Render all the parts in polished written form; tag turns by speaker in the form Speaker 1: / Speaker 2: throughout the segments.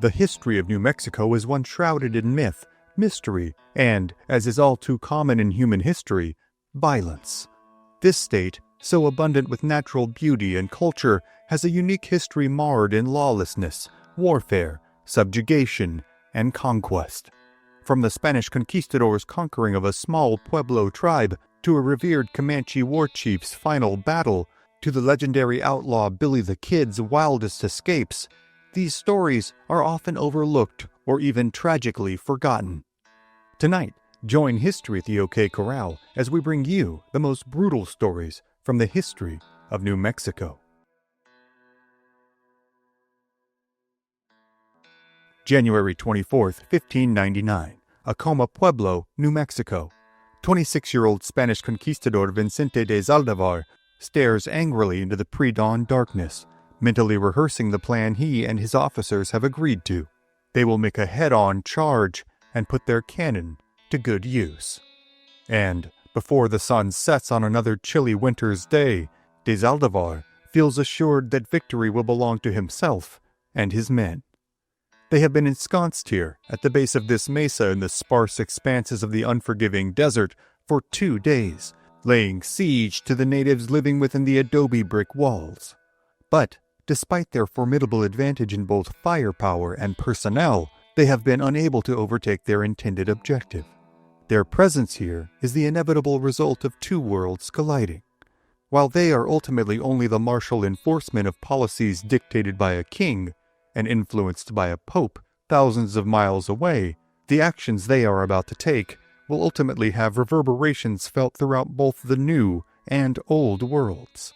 Speaker 1: The history of New Mexico is one shrouded in myth, mystery, and, as is all too common in human history, violence. This state, so abundant with natural beauty and culture, has a unique history marred in lawlessness, warfare, subjugation, and conquest. From the Spanish conquistadors' conquering of a small Pueblo tribe, to a revered Comanche War Chiefs' final battle, to the legendary outlaw Billy the Kid's wildest escapes, these stories are often overlooked or even tragically forgotten. Tonight, join History at the OK Corral as we bring you the most brutal stories from the history of New Mexico. January 24th, 1599, Acoma Pueblo, New Mexico. 26-year-old Spanish conquistador Vicente de Zaldivar stares angrily into the pre-dawn darkness, mentally rehearsing the plan he and his officers have agreed to. They will make a head-on charge and put their cannon to good use. And, before the sun sets on another chilly winter's day, de Zaldivar feels assured that victory will belong to himself and his men. They have been ensconced here, at the base of this mesa in the sparse expanses of the unforgiving desert, for 2 days, laying siege to the natives living within the adobe brick walls. But, despite their formidable advantage in both firepower and personnel, they have been unable to overtake their intended objective. Their presence here is the inevitable result of two worlds colliding. While they are ultimately only the martial enforcement of policies dictated by a king and influenced by a pope thousands of miles away, the actions they are about to take will ultimately have reverberations felt throughout both the new and old worlds.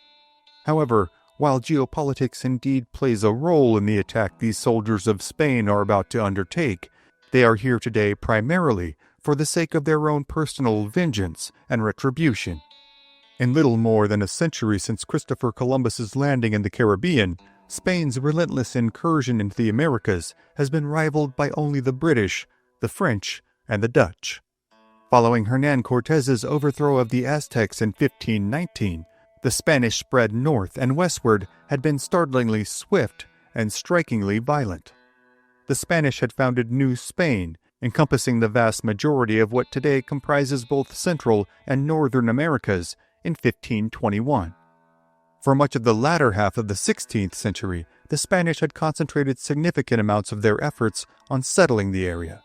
Speaker 1: However, while geopolitics indeed plays a role in the attack these soldiers of Spain are about to undertake, they are here today primarily for the sake of their own personal vengeance and retribution. In little more than a century since Christopher Columbus's landing in the Caribbean, Spain's relentless incursion into the Americas has been rivaled by only the British, the French, and the Dutch. Following Hernán Cortés's overthrow of the Aztecs in 1519, the Spanish spread north and westward had been startlingly swift and strikingly violent. The Spanish had founded New Spain, encompassing the vast majority of what today comprises both Central and Northern Americas, in 1521. For much of the latter half of the 16th century, the Spanish had concentrated significant amounts of their efforts on settling the area.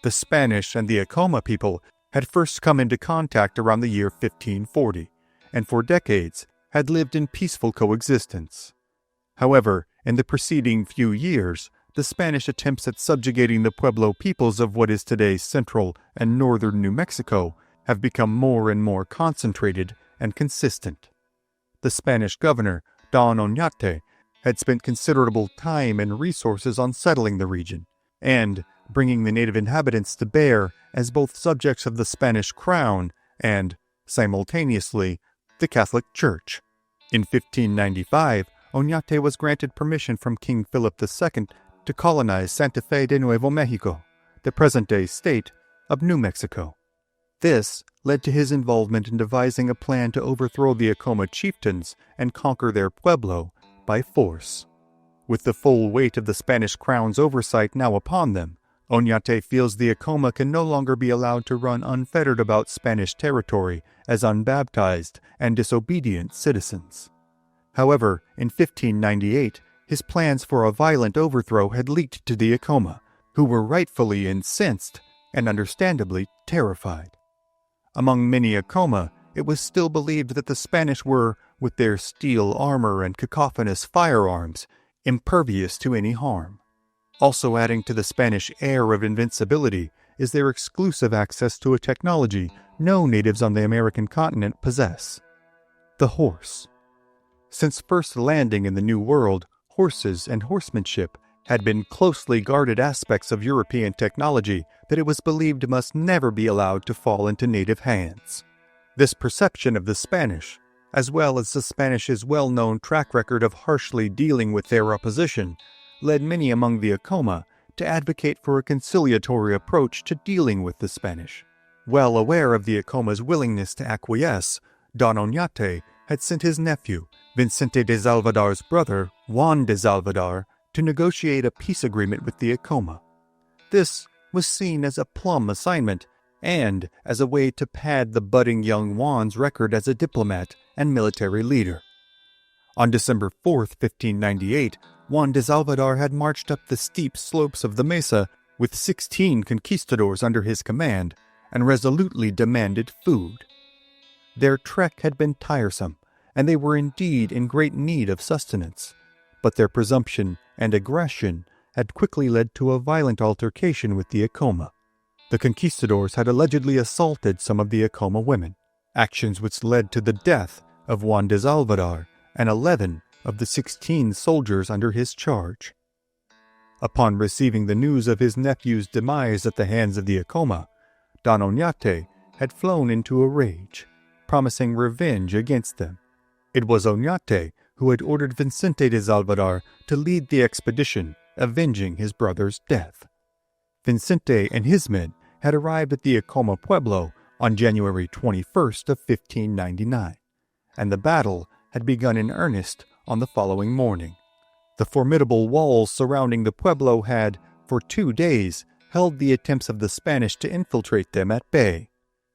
Speaker 1: The Spanish and the Acoma people had first come into contact around the year 1540, and for decades had lived in peaceful coexistence. However, in the preceding few years, the Spanish attempts at subjugating the Pueblo peoples of what is today central and northern New Mexico have become more and more concentrated and consistent. The Spanish governor, Don Oñate, had spent considerable time and resources on settling the region, and bringing the native inhabitants to bear as both subjects of the Spanish crown and, simultaneously, the Catholic Church. In 1595, Oñate was granted permission from King Philip II to colonize Santa Fe de Nuevo Mexico, the present-day state of New Mexico. This led to his involvement in devising a plan to overthrow the Acoma chieftains and conquer their pueblo by force. With the full weight of the Spanish crown's oversight now upon them, Oñate feels the Acoma can no longer be allowed to run unfettered about Spanish territory as unbaptized and disobedient citizens. However, in 1598, his plans for a violent overthrow had leaked to the Acoma, who were rightfully incensed and understandably terrified. Among many Acoma, it was still believed that the Spanish were, with their steel armor and cacophonous firearms, impervious to any harm. Also adding to the Spanish air of invincibility is their exclusive access to a technology no natives on the American continent possess: the horse. Since first landing in the New World, horses and horsemanship had been closely guarded aspects of European technology that it was believed must never be allowed to fall into native hands. This perception of the Spanish, as well as the Spanish's well-known track record of harshly dealing with their opposition, led many among the Acoma to advocate for a conciliatory approach to dealing with the Spanish. Well aware of the Acoma's willingness to acquiesce, Don Oñate had sent his nephew, Vicente de Zalvadar's brother, Juan de Zalvadar, to negotiate a peace agreement with the Acoma. This was seen as a plum assignment and as a way to pad the budding young Juan's record as a diplomat and military leader. On December 4, 1598, Juan de Salvador had marched up the steep slopes of the mesa with 16 conquistadors under his command and resolutely demanded food. Their trek had been tiresome, and they were indeed in great need of sustenance, but their presumption and aggression had quickly led to a violent altercation with the Acoma. The conquistadors had allegedly assaulted some of the Acoma women, actions which led to the death of Juan de Salvador and 11 of the 16 soldiers under his charge. Upon receiving the news of his nephew's demise at the hands of the Acoma, Don Oñate had flown into a rage, promising revenge against them. It was Oñate who had ordered Vicente de Salvador to lead the expedition, avenging his brother's death. Vicente and his men had arrived at the Acoma Pueblo on January 21st of 1599, and the battle had begun in earnest on the following morning. The formidable walls surrounding the pueblo had, for 2 days, held the attempts of the Spanish to infiltrate them at bay.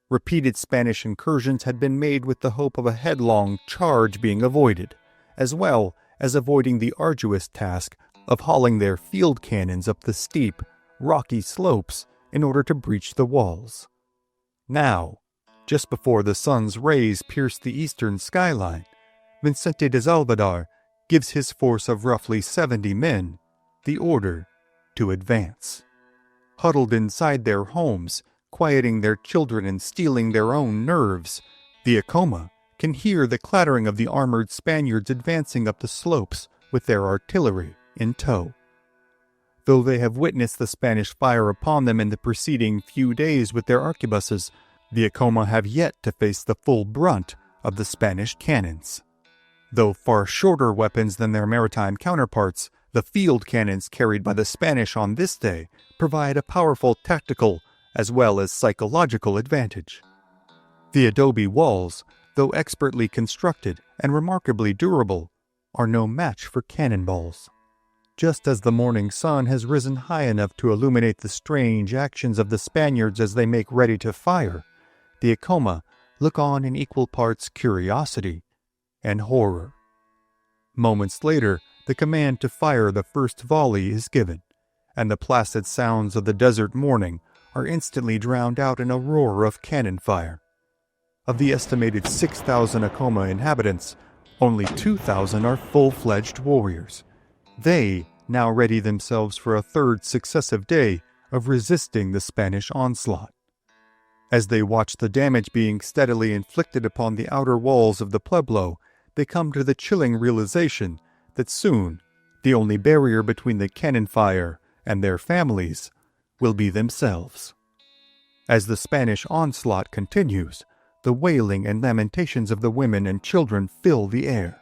Speaker 1: Repeated Spanish incursions had been made with the hope of a headlong charge being avoided, as well as avoiding the arduous task of hauling their field cannons up the steep, rocky slopes in order to breach the walls. Now, just before the sun's rays pierced the eastern skyline, Vicente de Salvador gives his force of roughly 70 men the order to advance. Huddled inside their homes, quieting their children and steeling their own nerves, the Acoma can hear the clattering of the armored Spaniards advancing up the slopes with their artillery in tow. Though they have witnessed the Spanish fire upon them in the preceding few days with their arquebuses, the Acoma have yet to face the full brunt of the Spanish cannons. Though far shorter weapons than their maritime counterparts, the field cannons carried by the Spanish on this day provide a powerful tactical as well as psychological advantage. The adobe walls, though expertly constructed and remarkably durable, are no match for cannonballs. Just as the morning sun has risen high enough to illuminate the strange actions of the Spaniards as they make ready to fire, the Acoma look on in equal parts curiosity and horror. Moments later, the command to fire the first volley is given, and the placid sounds of the desert morning are instantly drowned out in a roar of cannon fire. Of the estimated 6,000 Acoma inhabitants, only 2,000 are full-fledged warriors. They now ready themselves for a third successive day of resisting the Spanish onslaught. As they watch the damage being steadily inflicted upon the outer walls of the pueblo, they come to the chilling realization that soon the only barrier between the cannon fire and their families will be themselves. As the Spanish onslaught continues, the wailing and lamentations of the women and children fill the air.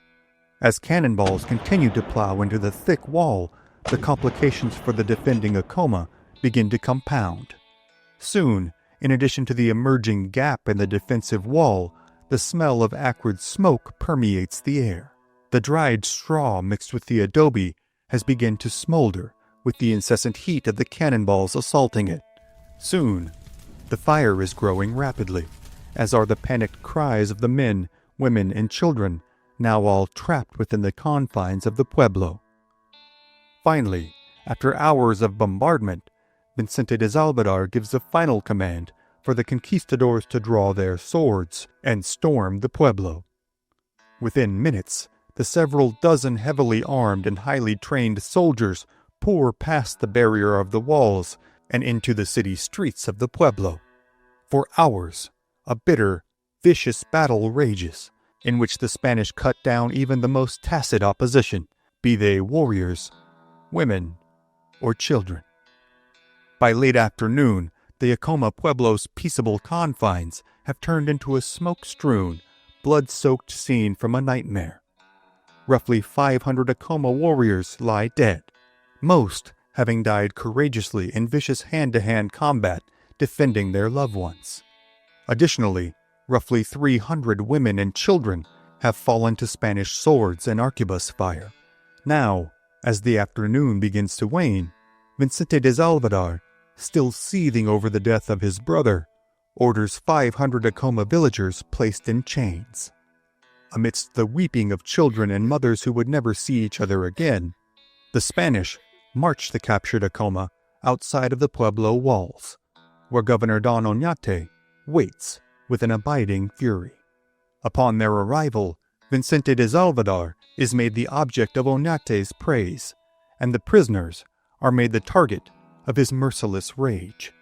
Speaker 1: As cannonballs continue to plow into the thick wall, the complications for the defending Acoma begin to compound. Soon, in addition to the emerging gap in the defensive wall, the smell of acrid smoke permeates the air. The dried straw mixed with the adobe has begun to smolder with the incessant heat of the cannonballs assaulting it. Soon, the fire is growing rapidly, as are the panicked cries of the men, women, and children, now all trapped within the confines of the pueblo. Finally, after hours of bombardment, Vicente de Salvador gives the final command for the conquistadors to draw their swords and storm the pueblo. Within minutes, the several dozen heavily armed and highly trained soldiers pour past the barrier of the walls and into the city streets of the pueblo. For hours, a bitter, vicious battle rages, in which the Spanish cut down even the most tacit opposition, be they warriors, women, or children. By late afternoon, the Acoma Pueblo's peaceable confines have turned into a smoke-strewn, blood-soaked scene from a nightmare. Roughly 500 Acoma warriors lie dead, most having died courageously in vicious hand-to-hand combat defending their loved ones. Additionally, roughly 300 women and children have fallen to Spanish swords and arquebus fire. Now, As the afternoon begins to wane, Vicente de Zalvadar, still seething over the death of his brother, orders 500 Acoma villagers placed in chains. Amidst the weeping of children and mothers who would never see each other again, the Spanish marched the captured Acoma outside of the Pueblo walls, where Governor Don Oñate waits with an abiding fury. Upon their arrival, Vicente de Zalvadar is made the object of Oñate's praise, and the prisoners are made the target of his merciless rage.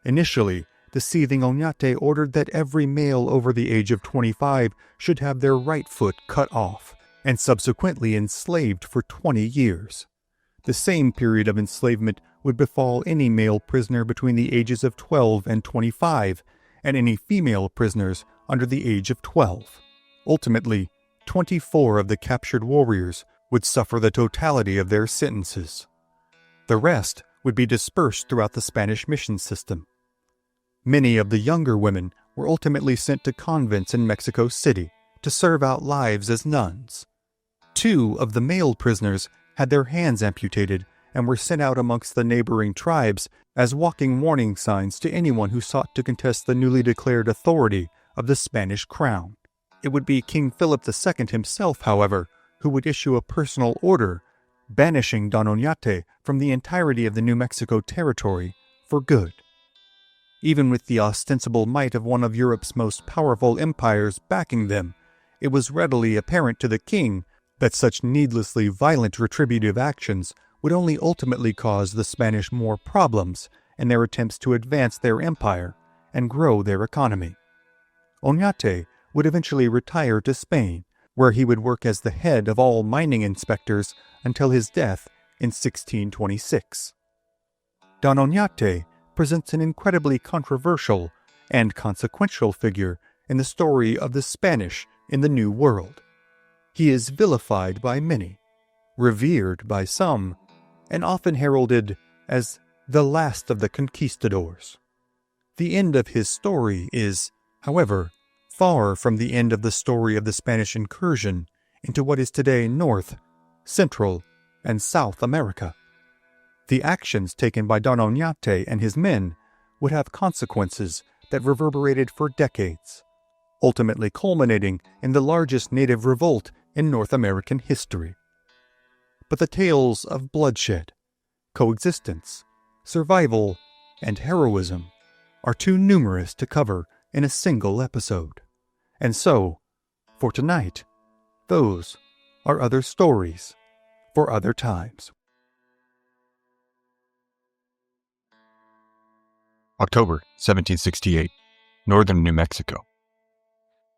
Speaker 1: Initially, the seething Oñate ordered that every male over the age of 25 should have their right foot cut off, and subsequently enslaved for 20 years. The same period of enslavement would befall any male prisoner between the ages of 12 and 25, and any female prisoners under the age of 12. Ultimately, 24 of the captured warriors would suffer the totality of their sentences. The rest would be dispersed throughout the Spanish mission system. Many of the younger women were ultimately sent to convents in Mexico City to serve out lives as nuns. 2 of the male prisoners had their hands amputated and were sent out amongst the neighboring tribes as walking warning signs to anyone who sought to contest the newly declared authority of the Spanish crown. It would be King Philip II himself, however, who would issue a personal order banishing Don Oñate from the entirety of the New Mexico territory for good. Even with the ostensible might of one of Europe's most powerful empires backing them, it was readily apparent to the king that such needlessly violent retributive actions would only ultimately cause the Spanish more problems in their attempts to advance their empire and grow their economy. Oñate would eventually retire to Spain, where he would work as the head of all mining inspectors until his death in 1626. Don Oñate presents an incredibly controversial and consequential figure in the story of the Spanish in the New World. He is vilified by many, revered by some, and often heralded as the last of the conquistadors. The end of his story is, however, far from the end of the story of the Spanish incursion into what is today North, Central, and South America. The actions taken by Don Oñate and his men would have consequences that reverberated for decades, ultimately culminating in the largest native revolt in North American history. But the tales of bloodshed, coexistence, survival, and heroism are too numerous to cover in a single episode. And so, for tonight, those are other stories for other times.
Speaker 2: October 1768, northern New Mexico.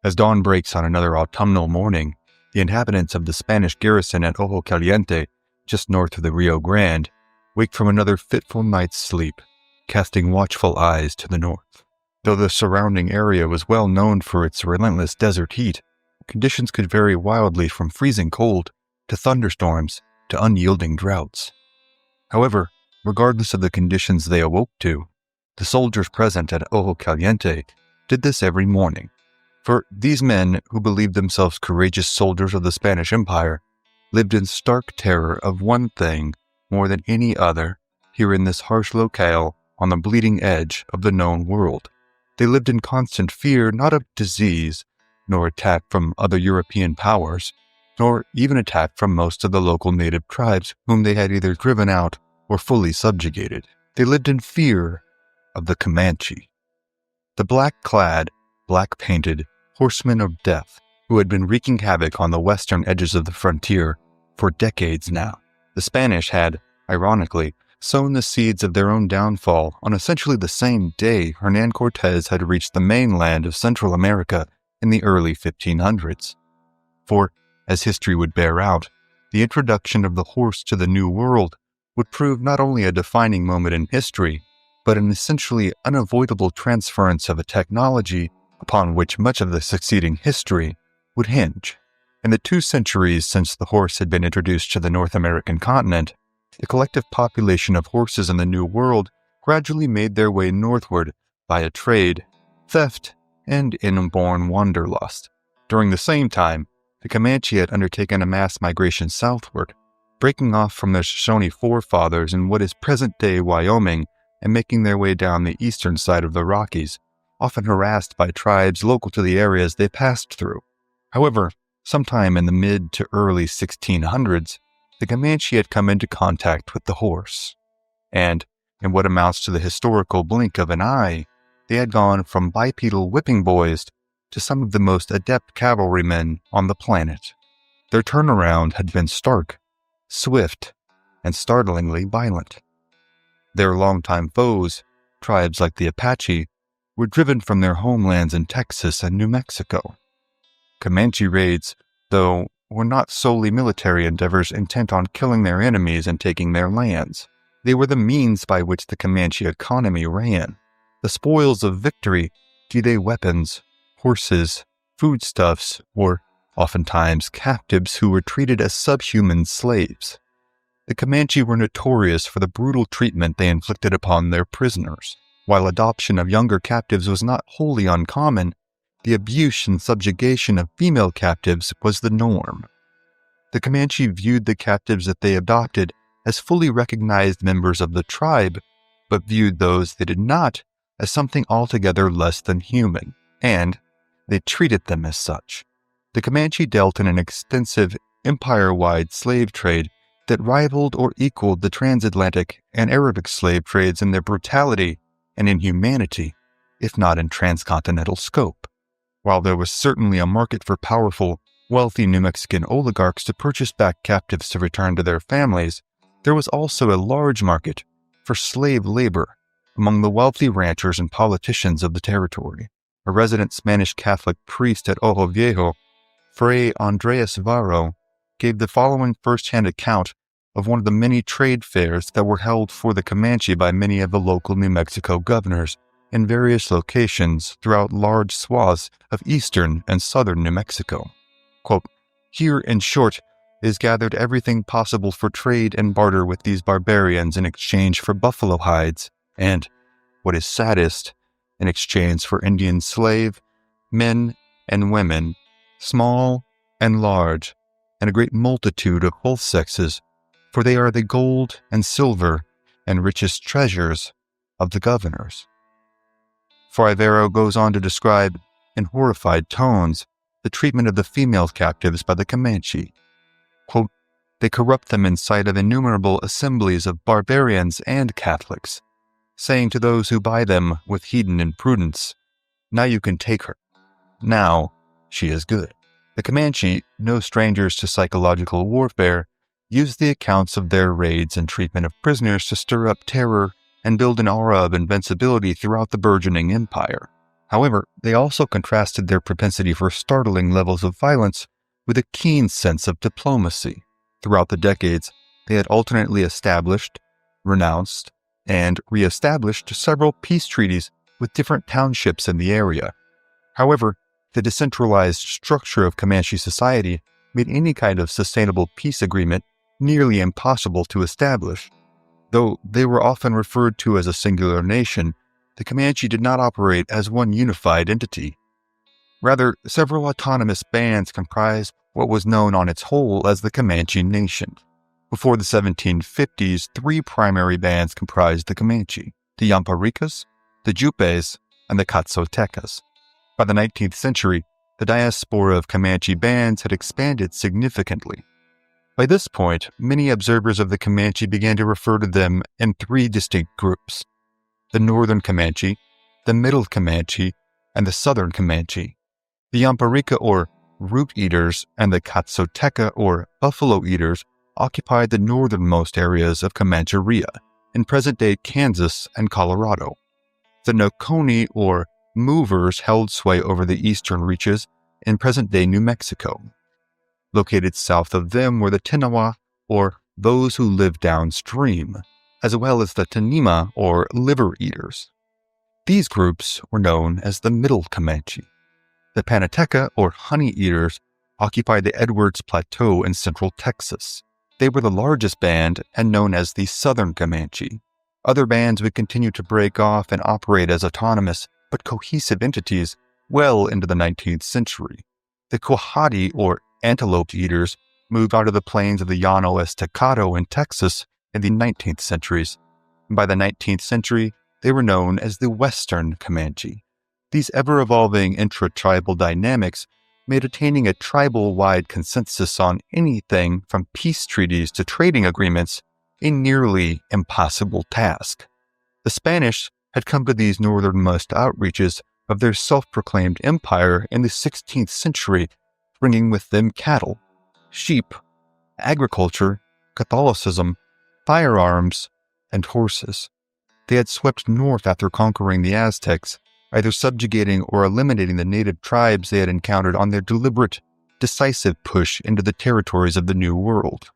Speaker 2: As dawn breaks on another autumnal morning, the inhabitants of the Spanish garrison at Ojo Caliente, just north of the Rio Grande, wake from another fitful night's sleep, casting watchful eyes to the north. Though the surrounding area was well known for its relentless desert heat, conditions could vary wildly from freezing cold to thunderstorms to unyielding droughts. However, regardless of the conditions they awoke to, the soldiers present at Ojo Caliente did this every morning. For these men, who believed themselves courageous soldiers of the Spanish Empire, lived in stark terror of one thing more than any other here in this harsh locale on the bleeding edge of the known world. They lived in constant fear not of disease, nor attack from other European powers, nor even attack from most of the local native tribes whom they had either driven out or fully subjugated. They lived in fear of the Comanche, the black-clad, black-painted horsemen of death who had been wreaking havoc on the western edges of the frontier for decades now. The Spanish had, ironically, sown the seeds of their own downfall on essentially the same day Hernán Cortés had reached the mainland of Central America in the early 1500s. For, as history would bear out, the introduction of the horse to the New World would prove not only a defining moment in history, but an essentially unavoidable transference of a technology upon which much of the succeeding history would hinge. In the 2 centuries since the horse had been introduced to the North American continent, the collective population of horses in the New World gradually made their way northward via trade, theft, and inborn wanderlust. During the same time, the Comanche had undertaken a mass migration southward, breaking off from their Shoshone forefathers in what is present-day Wyoming and making their way down the eastern side of the Rockies, often harassed by tribes local to the areas they passed through. However, sometime in the mid to early 1600s, the Comanche had come into contact with the horse. And, in what amounts to the historical blink of an eye, they had gone from bipedal whipping boys to some of the most adept cavalrymen on the planet. Their turnaround had been stark, swift, and startlingly violent. Their longtime foes, tribes like the Apache, were driven from their homelands in Texas and New Mexico. Comanche raids, though, were not solely military endeavors intent on killing their enemies and taking their lands. They were the means by which the Comanche economy ran. The spoils of victory, be they weapons, horses, foodstuffs, or oftentimes captives who were treated as subhuman slaves. The Comanche were notorious for the brutal treatment they inflicted upon their prisoners. While adoption of younger captives was not wholly uncommon, the abuse and subjugation of female captives was the norm. The Comanche viewed the captives that they adopted as fully recognized members of the tribe, but viewed those they did not as something altogether less than human, and they treated them as such. The Comanche dealt in an extensive, empire-wide slave trade that rivaled or equaled the transatlantic and Arabic slave trades in their brutality and inhumanity, if not in transcontinental scope. While there was certainly a market for powerful, wealthy New Mexican oligarchs to purchase back captives to return to their families, there was also a large market for slave labor among the wealthy ranchers and politicians of the territory. A resident Spanish Catholic priest at Ojo Viejo, Fray Andres Varro, gave the following first-hand account of one of the many trade fairs that were held for the Comanche by many of the local New Mexico governors in various locations throughout large swaths of eastern and southern New Mexico. Quote, "Here, in short, is gathered everything possible for trade and barter with these barbarians in exchange for buffalo hides, and, what is saddest, in exchange for Indian slave, men and women, small and large, and a great multitude of both sexes, for they are the gold and silver and richest treasures of the governors." Fray Varro goes on to describe, in horrified tones, the treatment of the female captives by the Comanche. Quote, "They corrupt them in sight of innumerable assemblies of barbarians and Catholics, saying to those who buy them with heathen imprudence, 'Now you can take her. Now she is good.'" The Comanche, no strangers to psychological warfare, used the accounts of their raids and treatment of prisoners to stir up terror and build an aura of invincibility throughout the burgeoning empire. However, they also contrasted their propensity for startling levels of violence with a keen sense of diplomacy. Throughout the decades, they had alternately established, renounced, and re-established several peace treaties with different townships in the area. However, the decentralized structure of Comanche society made any kind of sustainable peace agreement nearly impossible to establish. Though they were often referred to as a singular nation, the Comanche did not operate as one unified entity. Rather, several autonomous bands comprised what was known on its whole as the Comanche Nation. Before the 1750s, three primary bands comprised the Comanche: the Yamparicas, the Jupes, and the Catsotecas. By the 19th century, the diaspora of Comanche bands had expanded significantly. By this point, many observers of the Comanche began to refer to them in three distinct groups: the Northern Comanche, the Middle Comanche, and the Southern Comanche. The Yamparica, or root eaters, and the Catsoteca, or buffalo eaters, occupied the northernmost areas of Comancheria, in present-day Kansas and Colorado. The Noconi, or movers, held sway over the eastern reaches in present-day New Mexico. Located south of them were the Tenawa, or those who lived downstream, as well as the Tanima, or liver eaters. These groups were known as the Middle Comanche. The Panateca, or honey eaters, occupied the Edwards Plateau in central Texas. They were the largest band and known as the Southern Comanche. Other bands would continue to break off and operate as autonomous but cohesive entities well into the 19th century. The Quahati, or antelope eaters, moved onto the plains of the Llano Estacado in Texas in the 19th centuries. By the 19th century, they were known as the Western Comanche. These ever-evolving intra-tribal dynamics made attaining a tribal-wide consensus on anything from peace treaties to trading agreements a nearly impossible task. The Spanish had come to these northernmost outreaches of their self-proclaimed empire in the 16th century, bringing with them cattle, sheep, agriculture, Catholicism, firearms, and horses. They had swept north after conquering the Aztecs, either subjugating or eliminating the native tribes they had encountered on their deliberate, decisive push into the territories of the New World.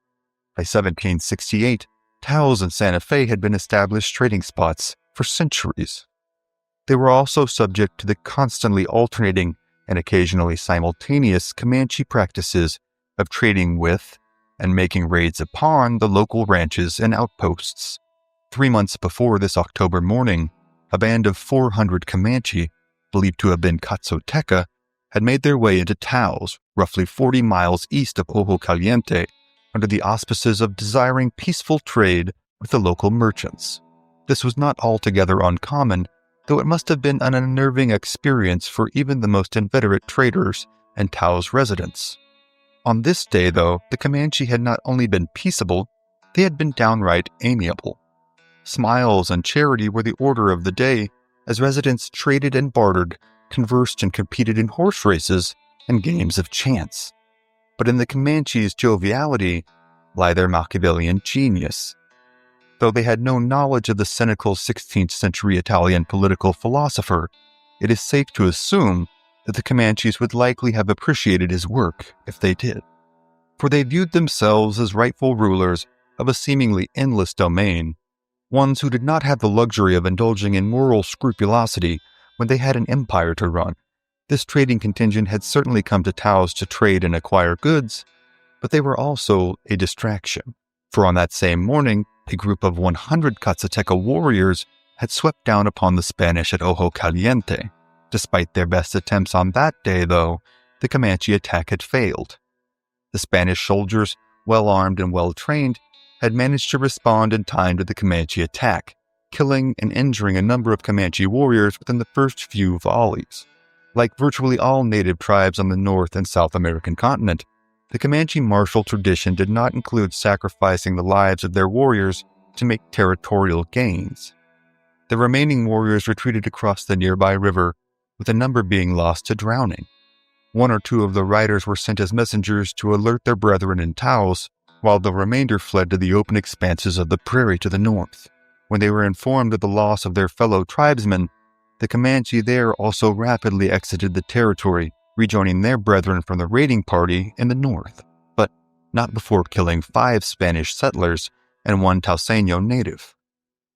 Speaker 2: By 1768, Taos and Santa Fe had been established trading spots for centuries. They were also subject to the constantly alternating and occasionally simultaneous Comanche practices of trading with and making raids upon the local ranches and outposts. 3 months before this October morning, a band of 400 Comanche, believed to have been Katsoteca, had made their way into Taos, roughly 40 miles east of Ojo Caliente, under the auspices of desiring peaceful trade with the local merchants. This was not altogether uncommon, though it must have been an unnerving experience for even the most inveterate traders and Taos residents. On this day, though, the Comanche had not only been peaceable, they had been downright amiable. Smiles and charity were the order of the day, as residents traded and bartered, conversed and competed in horse races and games of chance. But in the Comanche's joviality lie their Machiavellian genius. Though they had no knowledge of the cynical 16th century Italian political philosopher, it is safe to assume that the Comanches would likely have appreciated his work if they did. For they viewed themselves as rightful rulers of a seemingly endless domain, ones who did not have the luxury of indulging in moral scrupulosity when they had an empire to run. This trading contingent had certainly come to Taos to trade and acquire goods, but they were also a distraction. For on that same morning, a group of 100 Katsateca warriors had swept down upon the Spanish at Ojo Caliente. Despite their best attempts on that day, though, the Comanche attack had failed. The Spanish soldiers, well armed and well trained, had managed to respond in time to the Comanche attack, killing and injuring a number of Comanche warriors within the first few volleys. Like virtually all native tribes on the North and South American continent, the Comanche martial tradition did not include sacrificing the lives of their warriors to make territorial gains. The remaining warriors retreated across the nearby river, with a number being lost to drowning. 1 or 2 of the riders were sent as messengers to alert their brethren in Taos, while the remainder fled to the open expanses of the prairie to the north. When they were informed of the loss of their fellow tribesmen, the Comanche there also rapidly exited the territory, rejoining their brethren from the raiding party in the north, but not before killing 5 Spanish settlers and 1 Tauseño native.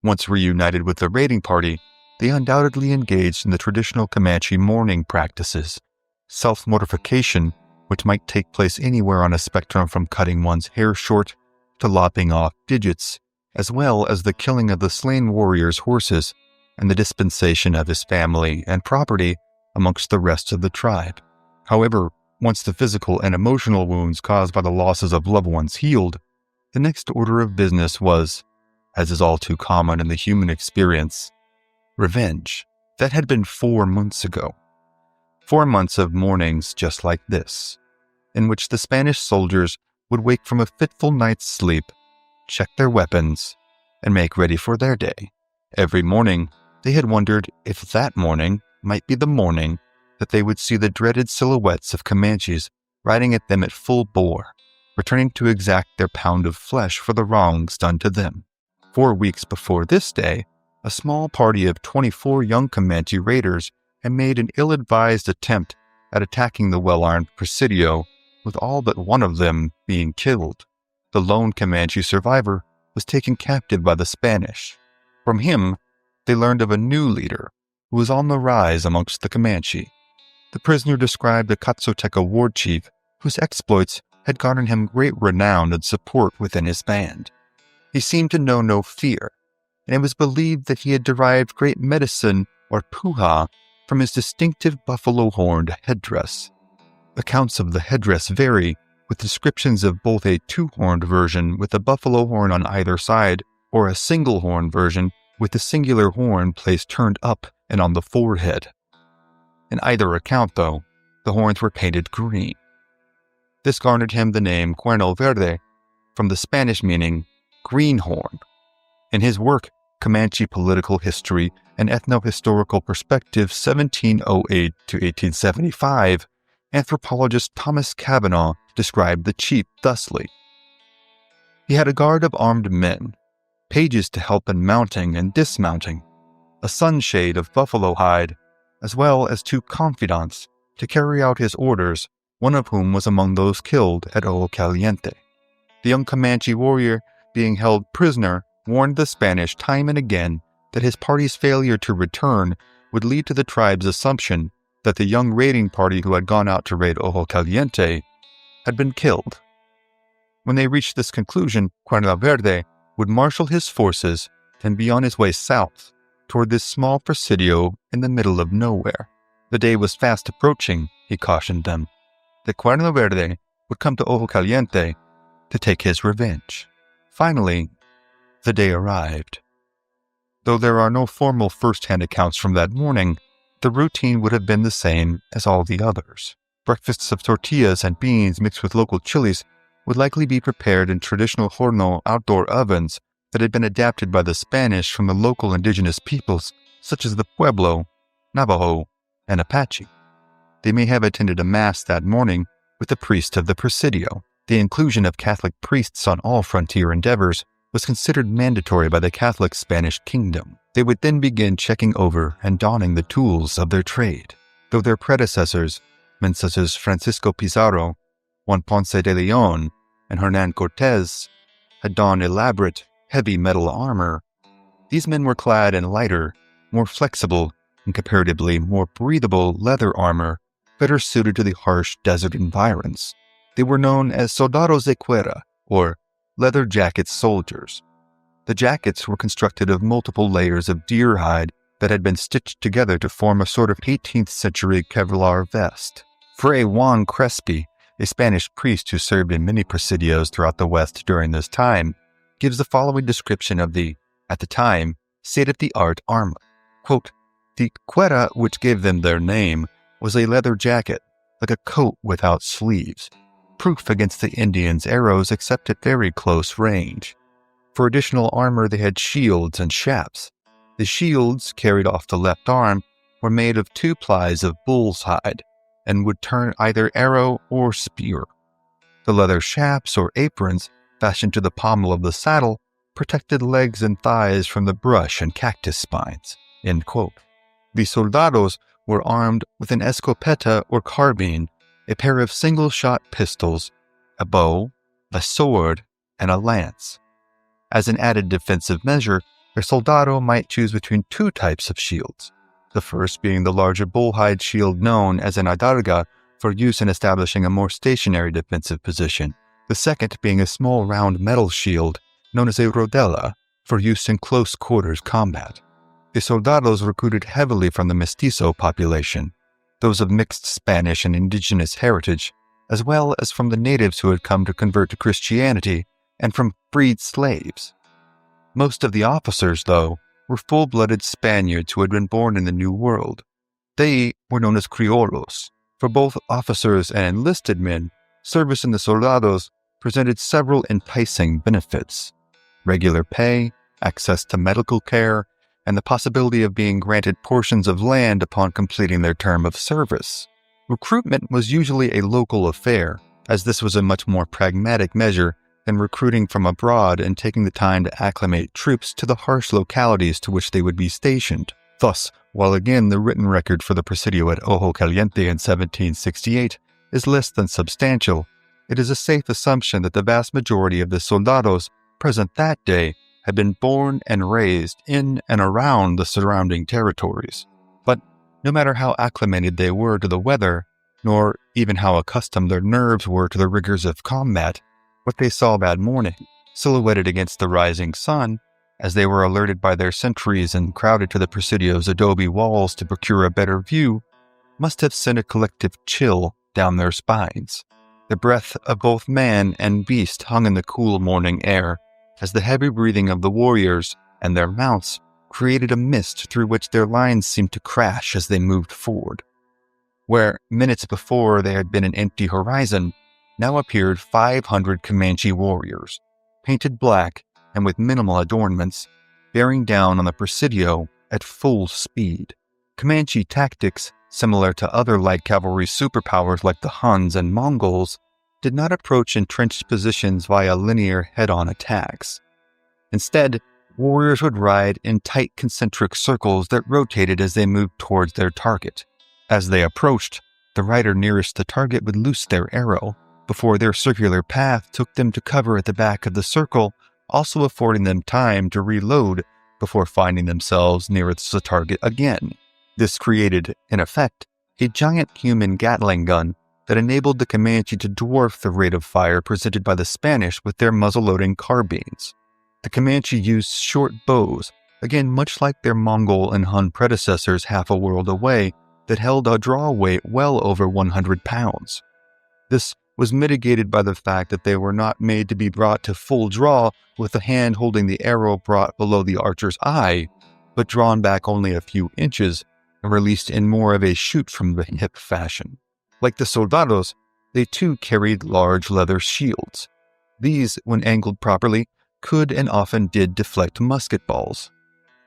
Speaker 2: Once reunited with the raiding party, they undoubtedly engaged in the traditional Comanche mourning practices, self-mortification, which might take place anywhere on a spectrum from cutting one's hair short to lopping off digits, as well as the killing of the slain warrior's horses and the dispensation of his family and property amongst the rest of the tribe. However, once the physical and emotional wounds caused by the losses of loved ones healed, the next order of business was, as is all too common in the human experience, revenge. That had been 4 months ago. 4 months of mornings just like this, in which the Spanish soldiers would wake from a fitful night's sleep, check their weapons, and make ready for their day. Every morning, they had wondered if that morning might be the morning that they would see the dreaded silhouettes of Comanches riding at them at full bore, returning to exact their pound of flesh for the wrongs done to them. 4 weeks before this day, a small party of 24 young Comanche raiders had made an ill-advised attempt at attacking the well-armed Presidio, with all but one of them being killed. The lone Comanche survivor was taken captive by the Spanish. From him, they learned of a new leader who was on the rise amongst the Comanche. The prisoner described a Katsoteca war chief whose exploits had garnered him great renown and support within his band. He seemed to know no fear, and it was believed that he had derived great medicine or puha from his distinctive buffalo-horned headdress. Accounts of the headdress vary, with descriptions of both a two-horned version with a buffalo horn on either side or a single-horn version with the singular horn placed turned up and on the forehead. In either account, though, the horns were painted green. This garnered him the name Cuerno Verde, from the Spanish meaning greenhorn. In his work, Comanche Political History and Ethno-Historical Perspective 1708 to 1875, anthropologist Thomas Cavanaugh described the chief thusly. He had a guard of armed men, pages to help in mounting and dismounting, a sunshade of buffalo hide, as well as 2 confidants to carry out his orders, one of whom was among those killed at Ojo Caliente. The young Comanche warrior, being held prisoner, warned the Spanish time and again that his party's failure to return would lead to the tribe's assumption that the young raiding party who had gone out to raid Ojo Caliente had been killed. When they reached this conclusion, Cuerno Verde would marshal his forces and be on his way south toward this small presidio in the middle of nowhere. The day was fast approaching, he cautioned them, that Cuerno Verde would come to Ojo Caliente to take his revenge. Finally, the day arrived. Though there are no formal first-hand accounts from that morning, the routine would have been the same as all the others. Breakfasts of tortillas and beans mixed with local chilies would likely be prepared in traditional horno outdoor ovens that had been adapted by the Spanish from the local indigenous peoples, such as the Pueblo, Navajo, and Apache. They may have attended a mass that morning with the priest of the presidio. The inclusion of Catholic priests on all frontier endeavors was considered mandatory by the Catholic Spanish kingdom. They would then begin checking over and donning the tools of their trade. Though their predecessors, men such as Francisco Pizarro, Juan Ponce de Leon, and Hernan Cortez, had donned elaborate, heavy metal armor, these men were clad in lighter, more flexible, and comparatively more breathable leather armor better suited to the harsh desert environs. They were known as soldados de cuera, or leather jacket soldiers. The jackets were constructed of multiple layers of deer hide that had been stitched together to form a sort of 18th century Kevlar vest. Fray Juan Crespi, a Spanish priest who served in many presidios throughout the West during this time, gives the following description of the, at the time, state-of-the-art armor. Quote, "The cuera which gave them their name was a leather jacket, like a coat without sleeves, proof against the Indians' arrows except at very close range. For additional armor they had shields and shafts. The shields, carried off the left arm, were made of 2 plies of bull's hide, and would turn either arrow or spear. The leather shafts or aprons, fashioned to the pommel of the saddle, protected legs and thighs from the brush and cactus spines." End quote. The soldados were armed with an escopeta or carbine, a pair of single-shot pistols, a bow, a sword, and a lance. As an added defensive measure, a soldado might choose between 2 types of shields, the first being the larger bullhide shield known as an adarga for use in establishing a more stationary defensive position, the second being a small round metal shield known as a rodela for use in close quarters combat. The soldados recruited heavily from the mestizo population, those of mixed Spanish and indigenous heritage, as well as from the natives who had come to convert to Christianity and from freed slaves. Most of the officers, though, were full-blooded Spaniards who had been born in the New World. They were known as criollos. For both officers and enlisted men, service in the soldados presented several enticing benefits: regular pay, access to medical care, and the possibility of being granted portions of land upon completing their term of service. Recruitment was usually a local affair, as this was a much more pragmatic measure than recruiting from abroad and taking the time to acclimate troops to the harsh localities to which they would be stationed. Thus, while again the written record for the presidio at Ojo Caliente in 1768 is less than substantial, it is a safe assumption that the vast majority of the soldados present that day had been born and raised in and around the surrounding territories. But no matter how acclimated they were to the weather, nor even how accustomed their nerves were to the rigors of combat, what they saw that morning, silhouetted against the rising sun, as they were alerted by their sentries and crowded to the presidio's adobe walls to procure a better view, must have sent a collective chill down their spines. The breath of both man and beast hung in the cool morning air, as the heavy breathing of the warriors and their mounts created a mist through which their lines seemed to crash as they moved forward. Where minutes before there had been an empty horizon, now appeared 500 Comanche warriors, painted black and with minimal adornments, bearing down on the Presidio at full speed. Comanche tactics, similar to other light cavalry superpowers like the Huns and Mongols, did not approach entrenched positions via linear head-on attacks. Instead, warriors would ride in tight concentric circles that rotated as they moved towards their target. As they approached, the rider nearest the target would loose their arrow, before their circular path took them to cover at the back of the circle, also affording them time to reload before finding themselves nearest the target again. This created, in effect, a giant human Gatling gun that enabled the Comanche to dwarf the rate of fire presented by the Spanish with their muzzle-loading carbines. The Comanche used short bows, again much like their Mongol and Hun predecessors half a world away, that held a draw weight well over 100 pounds. This was mitigated by the fact that they were not made to be brought to full draw with the hand holding the arrow brought below the archer's eye, but drawn back only a few inches and released in more of a shoot from the hip fashion. Like the soldados, they too carried large leather shields. These, when angled properly, could and often did deflect musket balls.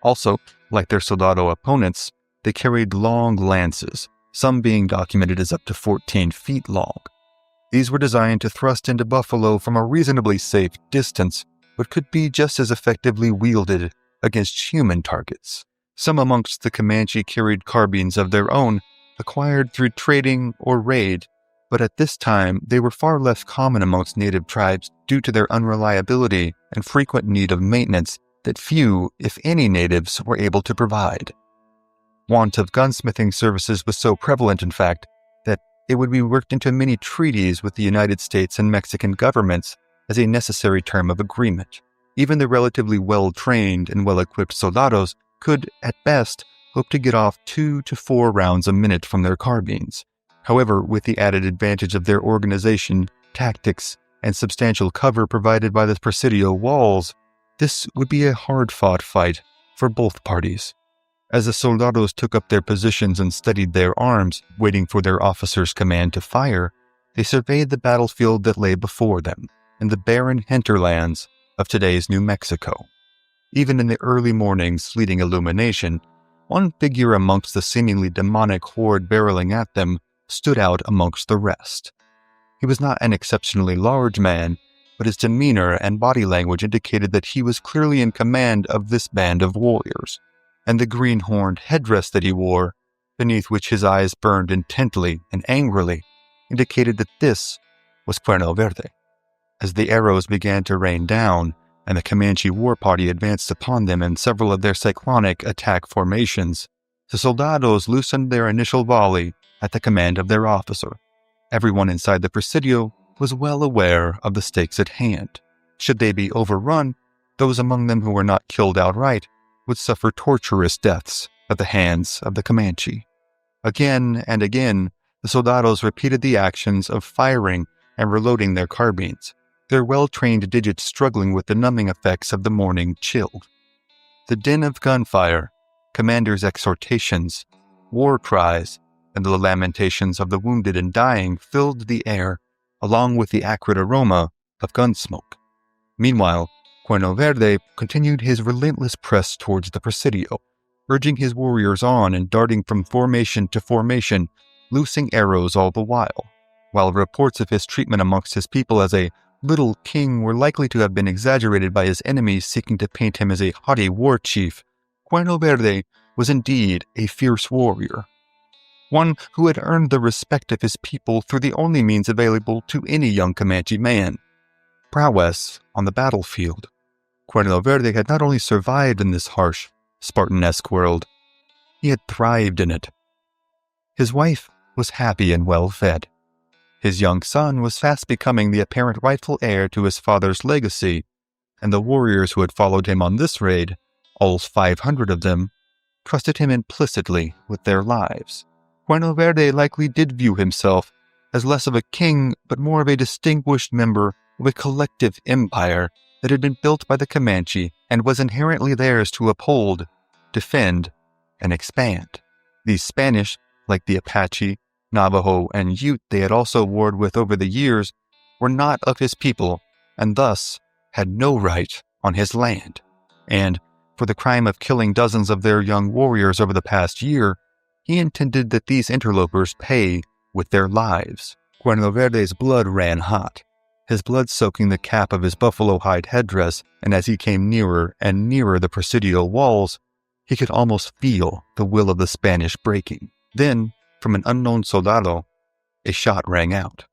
Speaker 2: Also, like their soldado opponents, they carried long lances, some being documented as up to 14 feet long. These were designed to thrust into buffalo from a reasonably safe distance, but could be just as effectively wielded against human targets. Some amongst the Comanche carried carbines of their own, acquired through trading or raid, but at this time they were far less common amongst native tribes due to their unreliability and frequent need of maintenance that few, if any, natives were able to provide. Want of gunsmithing services was so prevalent, in fact, that it would be worked into many treaties with the United States and Mexican governments as a necessary term of agreement. Even the relatively well-trained and well-equipped soldados could, at best, hope to get off 2 to 4 rounds a minute from their carbines. However, with the added advantage of their organization, tactics, and substantial cover provided by the Presidio walls, this would be a hard-fought fight for both parties. As the soldados took up their positions and steadied their arms, waiting for their officer's command to fire, they surveyed the battlefield that lay before them, in the barren hinterlands of today's New Mexico. Even in the early morning's fleeting illumination, one figure amongst the seemingly demonic horde barreling at them stood out amongst the rest. He was not an exceptionally large man, but his demeanor and body language indicated that he was clearly in command of this band of warriors, and the green-horned headdress that he wore, beneath which his eyes burned intently and angrily, indicated that this was Cuerno Verde. As the arrows began to rain down, and the Comanche war party advanced upon them in several of their cyclonic attack formations, the soldados loosened their initial volley at the command of their officer. Everyone inside the Presidio was well aware of the stakes at hand. Should they be overrun, those among them who were not killed outright would suffer torturous deaths at the hands of the Comanche. Again and again, the soldados repeated the actions of firing and reloading their carbines, their well-trained digits struggling with the numbing effects of the morning chill. The din of gunfire, commanders' exhortations, war cries, and the lamentations of the wounded and dying filled the air, along with the acrid aroma of gun smoke. Meanwhile, Cuerno Verde continued his relentless press towards the Presidio, urging his warriors on and darting from formation to formation, loosing arrows all the while reports of his treatment amongst his people as a little king were likely to have been exaggerated by his enemies seeking to paint him as a haughty war chief. Cuerno Verde was indeed a fierce warrior, one who had earned the respect of his people through the only means available to any young Comanche man: prowess on the battlefield. Cuerno Verde had not only survived in this harsh, Spartanesque world, he had thrived in it. His wife was happy and well-fed. His young son was fast becoming the apparent rightful heir to his father's legacy, and the warriors who had followed him on this raid, all 500 of them, trusted him implicitly with their lives. Cuerno Verde likely did view himself as less of a king but more of a distinguished member of a collective empire that had been built by the Comanche and was inherently theirs to uphold, defend, and expand. These Spanish, like the Apache, Navajo, and Ute they had also warred with over the years, were not of his people and thus had no right on his land. And, for the crime of killing dozens of their young warriors over the past year, he intended that these interlopers pay with their lives. Cuerno Verde's blood ran hot, his blood soaking the cap of his buffalo hide headdress, and as he came nearer and nearer the presidial walls, he could almost feel the will of the Spanish breaking. Then, from an unknown soldado, a shot rang out.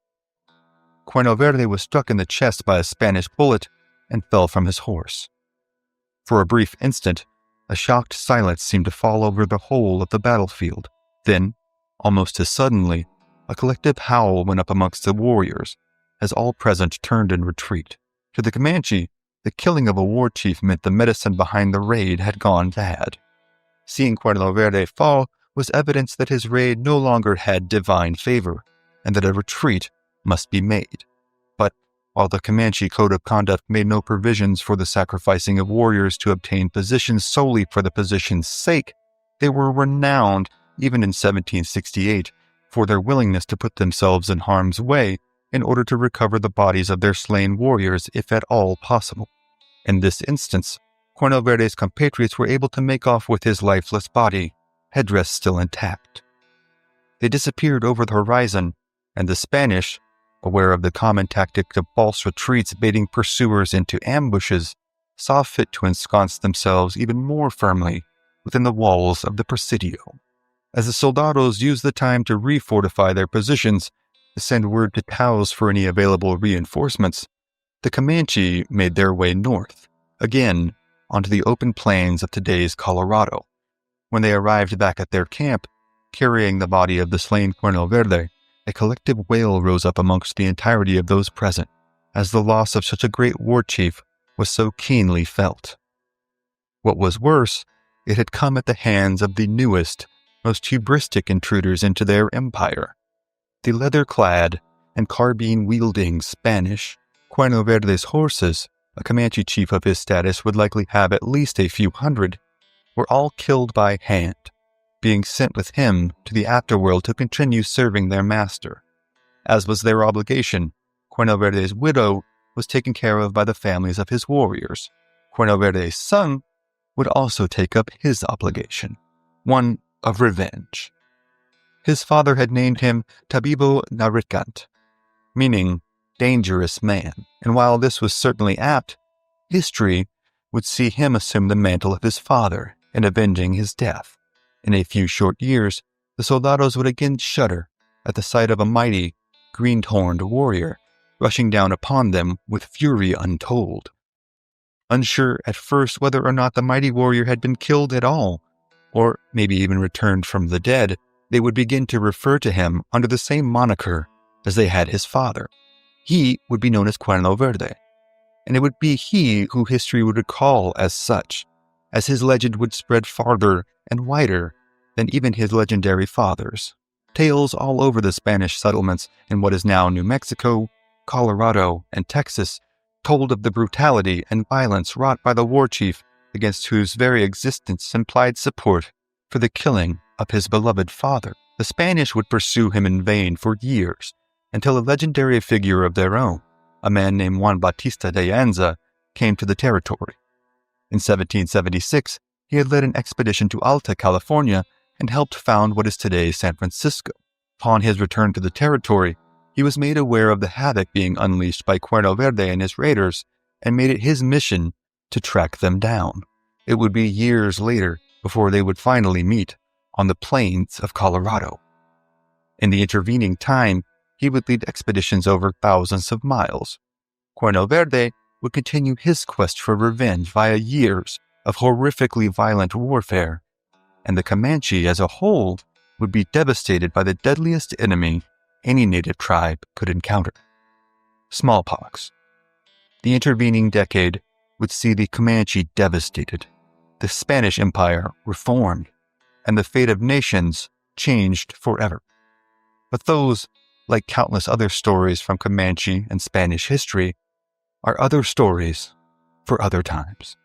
Speaker 2: Cuerno Verde was struck in the chest by a Spanish bullet and fell from his horse. For a brief instant, a shocked silence seemed to fall over the whole of the battlefield. Then, almost as suddenly, a collective howl went up amongst the warriors, as all present turned in retreat. To the Comanche, the killing of a war chief meant the medicine behind the raid had gone bad. Seeing Cuerno Verde fall was evidence that his raid no longer had divine favor, and that a retreat must be made. But while the Comanche Code of Conduct made no provisions for the sacrificing of warriors to obtain positions solely for the position's sake, they were renowned, even in 1768, for their willingness to put themselves in harm's way in order to recover the bodies of their slain warriors if at all possible. In this instance, Cuerno Verde's compatriots were able to make off with his lifeless body, headdress still intact. They disappeared over the horizon, and the Spanish, aware of the common tactic of false retreats baiting pursuers into ambushes, saw fit to ensconce themselves even more firmly within the walls of the Presidio. As the soldados used the time to refortify their positions, to send word to Taos for any available reinforcements, the Comanche made their way north, again onto the open plains of today's Colorado. When they arrived back at their camp, carrying the body of the slain Cuerno Verde, a collective wail rose up amongst the entirety of those present, as the loss of such a great war chief was so keenly felt. What was worse, it had come at the hands of the newest, most hubristic intruders into their empire. The leather-clad and carbine-wielding Spanish, Cuerno Verde's horses, a Comanche chief of his status would likely have at least a few hundred, were all killed by hand, being sent with him to the afterworld to continue serving their master. As was their obligation, Cuerno Verde's widow was taken care of by the families of his warriors. Cuerno Verde's son would also take up his obligation, one of revenge. His father had named him Tabibo Narikant, meaning dangerous man, and while this was certainly apt, history would see him assume the mantle of his father in avenging his death. In a few short years, the soldados would again shudder at the sight of a mighty, green-horned warrior rushing down upon them with fury untold. Unsure at first whether or not the mighty warrior had been killed at all, or maybe even returned from the dead, they would begin to refer to him under the same moniker as they had his father. He would be known as Cuerno Verde, and it would be he who history would recall as such, as his legend would spread farther and wider than even his legendary fathers. Tales all over the Spanish settlements in what is now New Mexico, Colorado, and Texas told of the brutality and violence wrought by the war chief against whose very existence implied support for the killing of his beloved father. The Spanish would pursue him in vain for years, until a legendary figure of their own, a man named Juan Bautista de Anza, came to the territory. In 1776, he had led an expedition to Alta California and helped found what is today San Francisco. Upon his return to the territory, he was made aware of the havoc being unleashed by Cuerno Verde and his raiders, and made it his mission to track them down. It would be years later before they would finally meet on the plains of Colorado. In the intervening time, he would lead expeditions over thousands of miles. Cuerno Verde would continue his quest for revenge via years of horrifically violent warfare, and the Comanche as a whole would be devastated by the deadliest enemy any native tribe could encounter: smallpox. The intervening decade would see the Comanche devastated, the Spanish Empire reformed, and the fate of nations changed forever. But those like countless other stories from Comanche and Spanish history, are other stories for other times.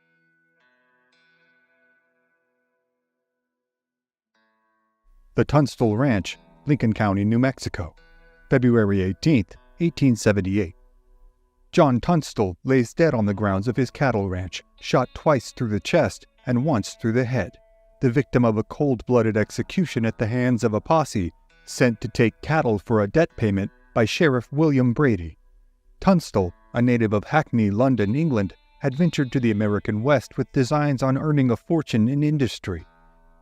Speaker 1: The Tunstall Ranch, Lincoln County, New Mexico, February 18, 1878. John Tunstall lays dead on the grounds of his cattle ranch, shot twice through the chest and once through the head, the victim of a cold-blooded execution at the hands of a posse sent to take cattle for a debt payment by Sheriff William Brady. Tunstall, a native of Hackney, London, England, had ventured to the American West with designs on earning a fortune in industry.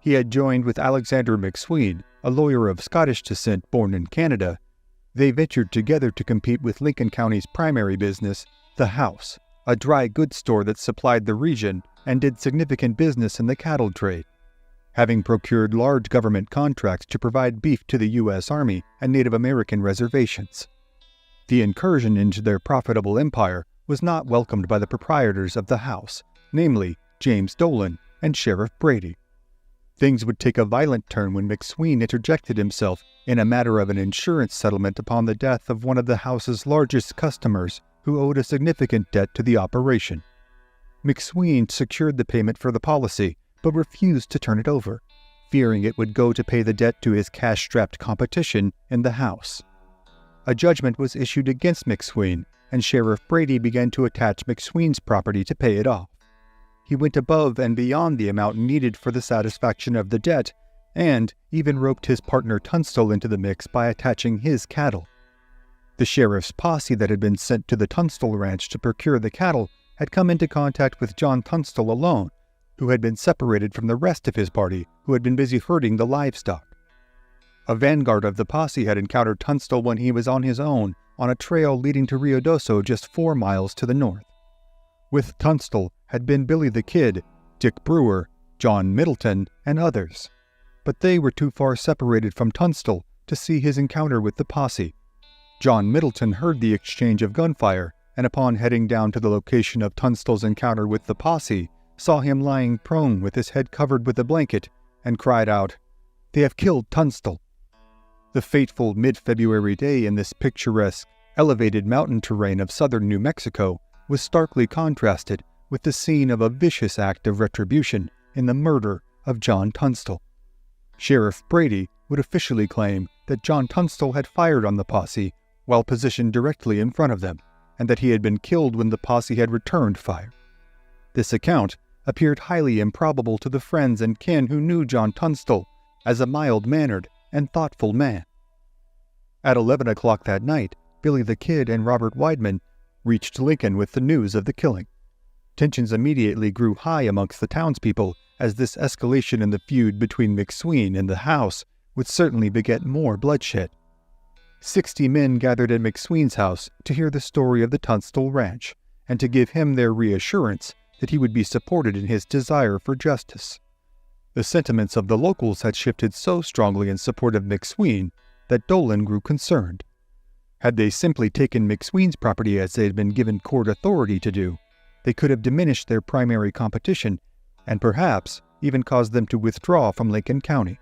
Speaker 1: He had joined with Alexander McSween, a lawyer of Scottish descent born in Canada. They ventured together to compete with Lincoln County's primary business, the House, a dry goods store that supplied the region and did significant business in the cattle trade. Having procured large government contracts to provide beef to the U.S. Army and Native American reservations. The incursion into their profitable empire was not welcomed by the proprietors of the House, namely James Dolan and Sheriff Brady. Things would take a violent turn when McSween interjected himself in a matter of an insurance settlement upon the death of one of the House's largest customers who owed a significant debt to the operation. McSween secured the payment for the policy, but refused to turn it over, fearing it would go to pay the debt to his cash-strapped competition in the House. A judgment was issued against McSween, and Sheriff Brady began to attach McSween's property to pay it off. He went above and beyond the amount needed for the satisfaction of the debt, and even roped his partner Tunstall into the mix by attaching his cattle. The sheriff's posse that had been sent to the Tunstall Ranch to procure the cattle had come into contact with John Tunstall alone, who had been separated from the rest of his party, who had been busy herding the livestock. A vanguard of the posse had encountered Tunstall when he was on his own on a trail leading to Ruidoso just 4 miles to the north. With Tunstall had been Billy the Kid, Dick Brewer, John Middleton, and others, but they were too far separated from Tunstall to see his encounter with the posse. John Middleton heard the exchange of gunfire, and upon heading down to the location of Tunstall's encounter with the posse, saw him lying prone with his head covered with a blanket, and cried out, "They have killed Tunstall." The fateful mid-February day in this picturesque, elevated mountain terrain of southern New Mexico was starkly contrasted with the scene of a vicious act of retribution in the murder of John Tunstall. Sheriff Brady would officially claim that John Tunstall had fired on the posse while positioned directly in front of them, and that he had been killed when the posse had returned fire. This account appeared highly improbable to the friends and kin who knew John Tunstall as a mild-mannered and thoughtful man. At 11 o'clock that night, Billy the Kid and Robert Weidman reached Lincoln with the news of the killing. Tensions immediately grew high amongst the townspeople, as this escalation in the feud between McSween and the House would certainly beget more bloodshed. 60 men gathered at McSween's house to hear the story of the Tunstall Ranch, and to give him their reassurance that he would be supported in his desire for justice. The sentiments of the locals had shifted so strongly in support of McSween that Dolan grew concerned. Had they simply taken McSween's property as they had been given court authority to do, they could have diminished their primary competition and perhaps even caused them to withdraw from Lincoln County.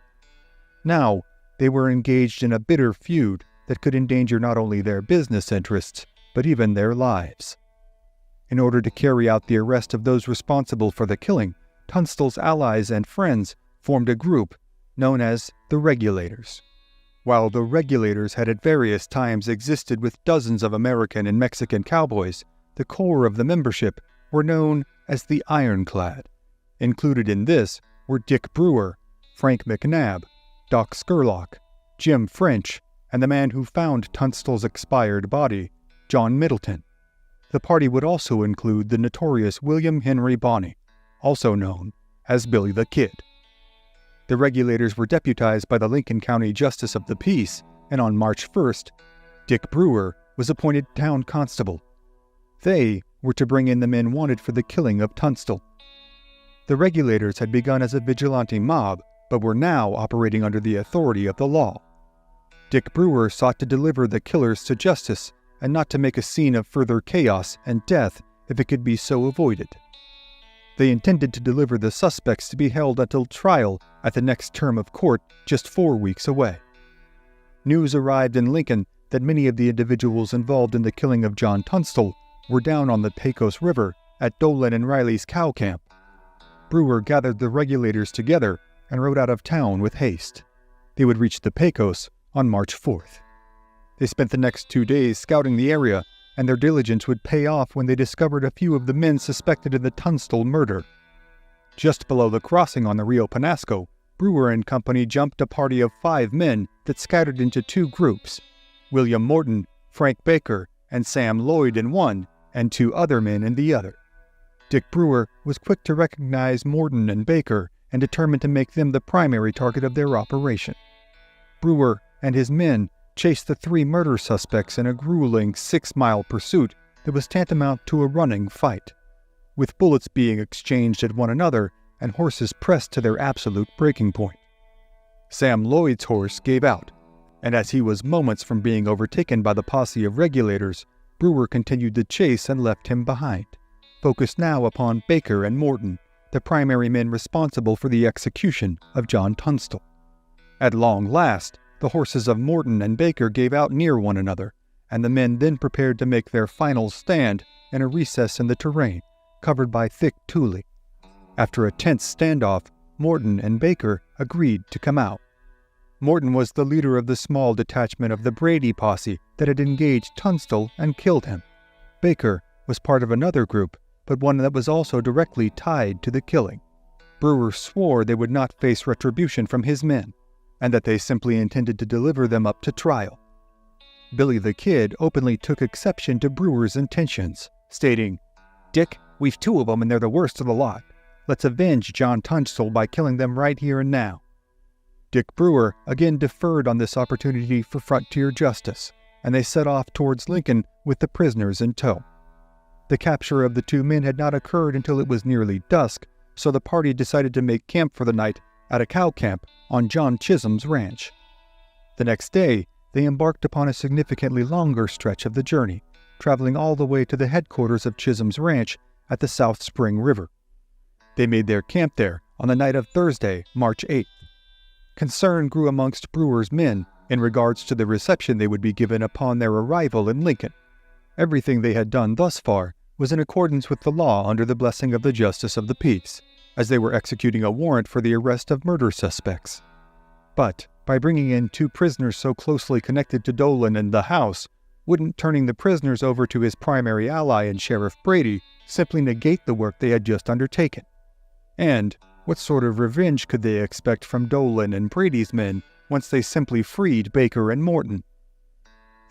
Speaker 1: Now, they were engaged in a bitter feud that could endanger not only their business interests, but even their lives. In order to carry out the arrest of those responsible for the killing, Tunstall's allies and friends formed a group known as the Regulators. While the Regulators had at various times existed with dozens of American and Mexican cowboys, the core of the membership were known as the Ironclad. Included in this were Dick Brewer, Frank McNabb, Doc Scurlock, Jim French, and the man who found Tunstall's expired body, John Middleton. The party would also include the notorious William Henry Bonney, also known as Billy the Kid. The Regulators were deputized by the Lincoln County Justice of the Peace, and on March 1st, Dick Brewer was appointed town constable. They were to bring in the men wanted for the killing of Tunstall. The Regulators had begun as a vigilante mob, but were now operating under the authority of the law. Dick Brewer sought to deliver the killers to justice and not to make a scene of further chaos and death if it could be so avoided. They intended to deliver the suspects to be held until trial at the next term of court just 4 weeks away. News arrived in Lincoln that many of the individuals involved in the killing of John Tunstall were down on the Pecos River at Dolan and Riley's cow camp. Brewer gathered the regulators together and rode out of town with haste. They would reach the Pecos on March 4th. They spent the next 2 days scouting the area, and their diligence would pay off when they discovered a few of the men suspected in the Tunstall murder. Just below the crossing on the Rio Penasco, Brewer and company jumped a party of 5 men that scattered into 2 groups: William Morton, Frank Baker, and Sam Lloyd in one, and 2 other men in the other. Dick Brewer was quick to recognize Morton and Baker and determined to make them the primary target of their operation. Brewer and his men chased the 3 murder suspects in a grueling 6-mile pursuit that was tantamount to a running fight, with bullets being exchanged at one another and horses pressed to their absolute breaking point. Sam Lloyd's horse gave out, and as he was moments from being overtaken by the posse of regulators, Brewer continued the chase and left him behind, focused now upon Baker and Morton, the primary men responsible for the execution of John Tunstall. At long last, the horses of Morton and Baker gave out near one another, and the men then prepared to make their final stand in a recess in the terrain, covered by thick tule. After a tense standoff, Morton and Baker agreed to come out. Morton was the leader of the small detachment of the Brady posse that had engaged Tunstall and killed him. Baker was part of another group, but one that was also directly tied to the killing. Brewer swore they would not face retribution from his men, and that they simply intended to deliver them up to trial. Billy the Kid openly took exception to Brewer's intentions, stating, "Dick, we've 2 of them and they're the worst of the lot. Let's avenge John Tunstall by killing them right here and now." Dick Brewer again deferred on this opportunity for frontier justice, and they set off towards Lincoln with the prisoners in tow. The capture of the 2 men had not occurred until it was nearly dusk, so the party decided to make camp for the night at a cow camp on John Chisholm's ranch. The next day, they embarked upon a significantly longer stretch of the journey, traveling all the way to the headquarters of Chisholm's ranch at the South Spring River. They made their camp there on the night of Thursday, March 8th. Concern grew amongst Brewer's men in regards to the reception they would be given upon their arrival in Lincoln. Everything they had done thus far was in accordance with the law under the blessing of the Justice of the Peace, as they were executing a warrant for the arrest of murder suspects. But by bringing in 2 prisoners so closely connected to Dolan and the house, wouldn't turning the prisoners over to his primary ally in Sheriff Brady simply negate the work they had just undertaken? And what sort of revenge could they expect from Dolan and Brady's men once they simply freed Baker and Morton?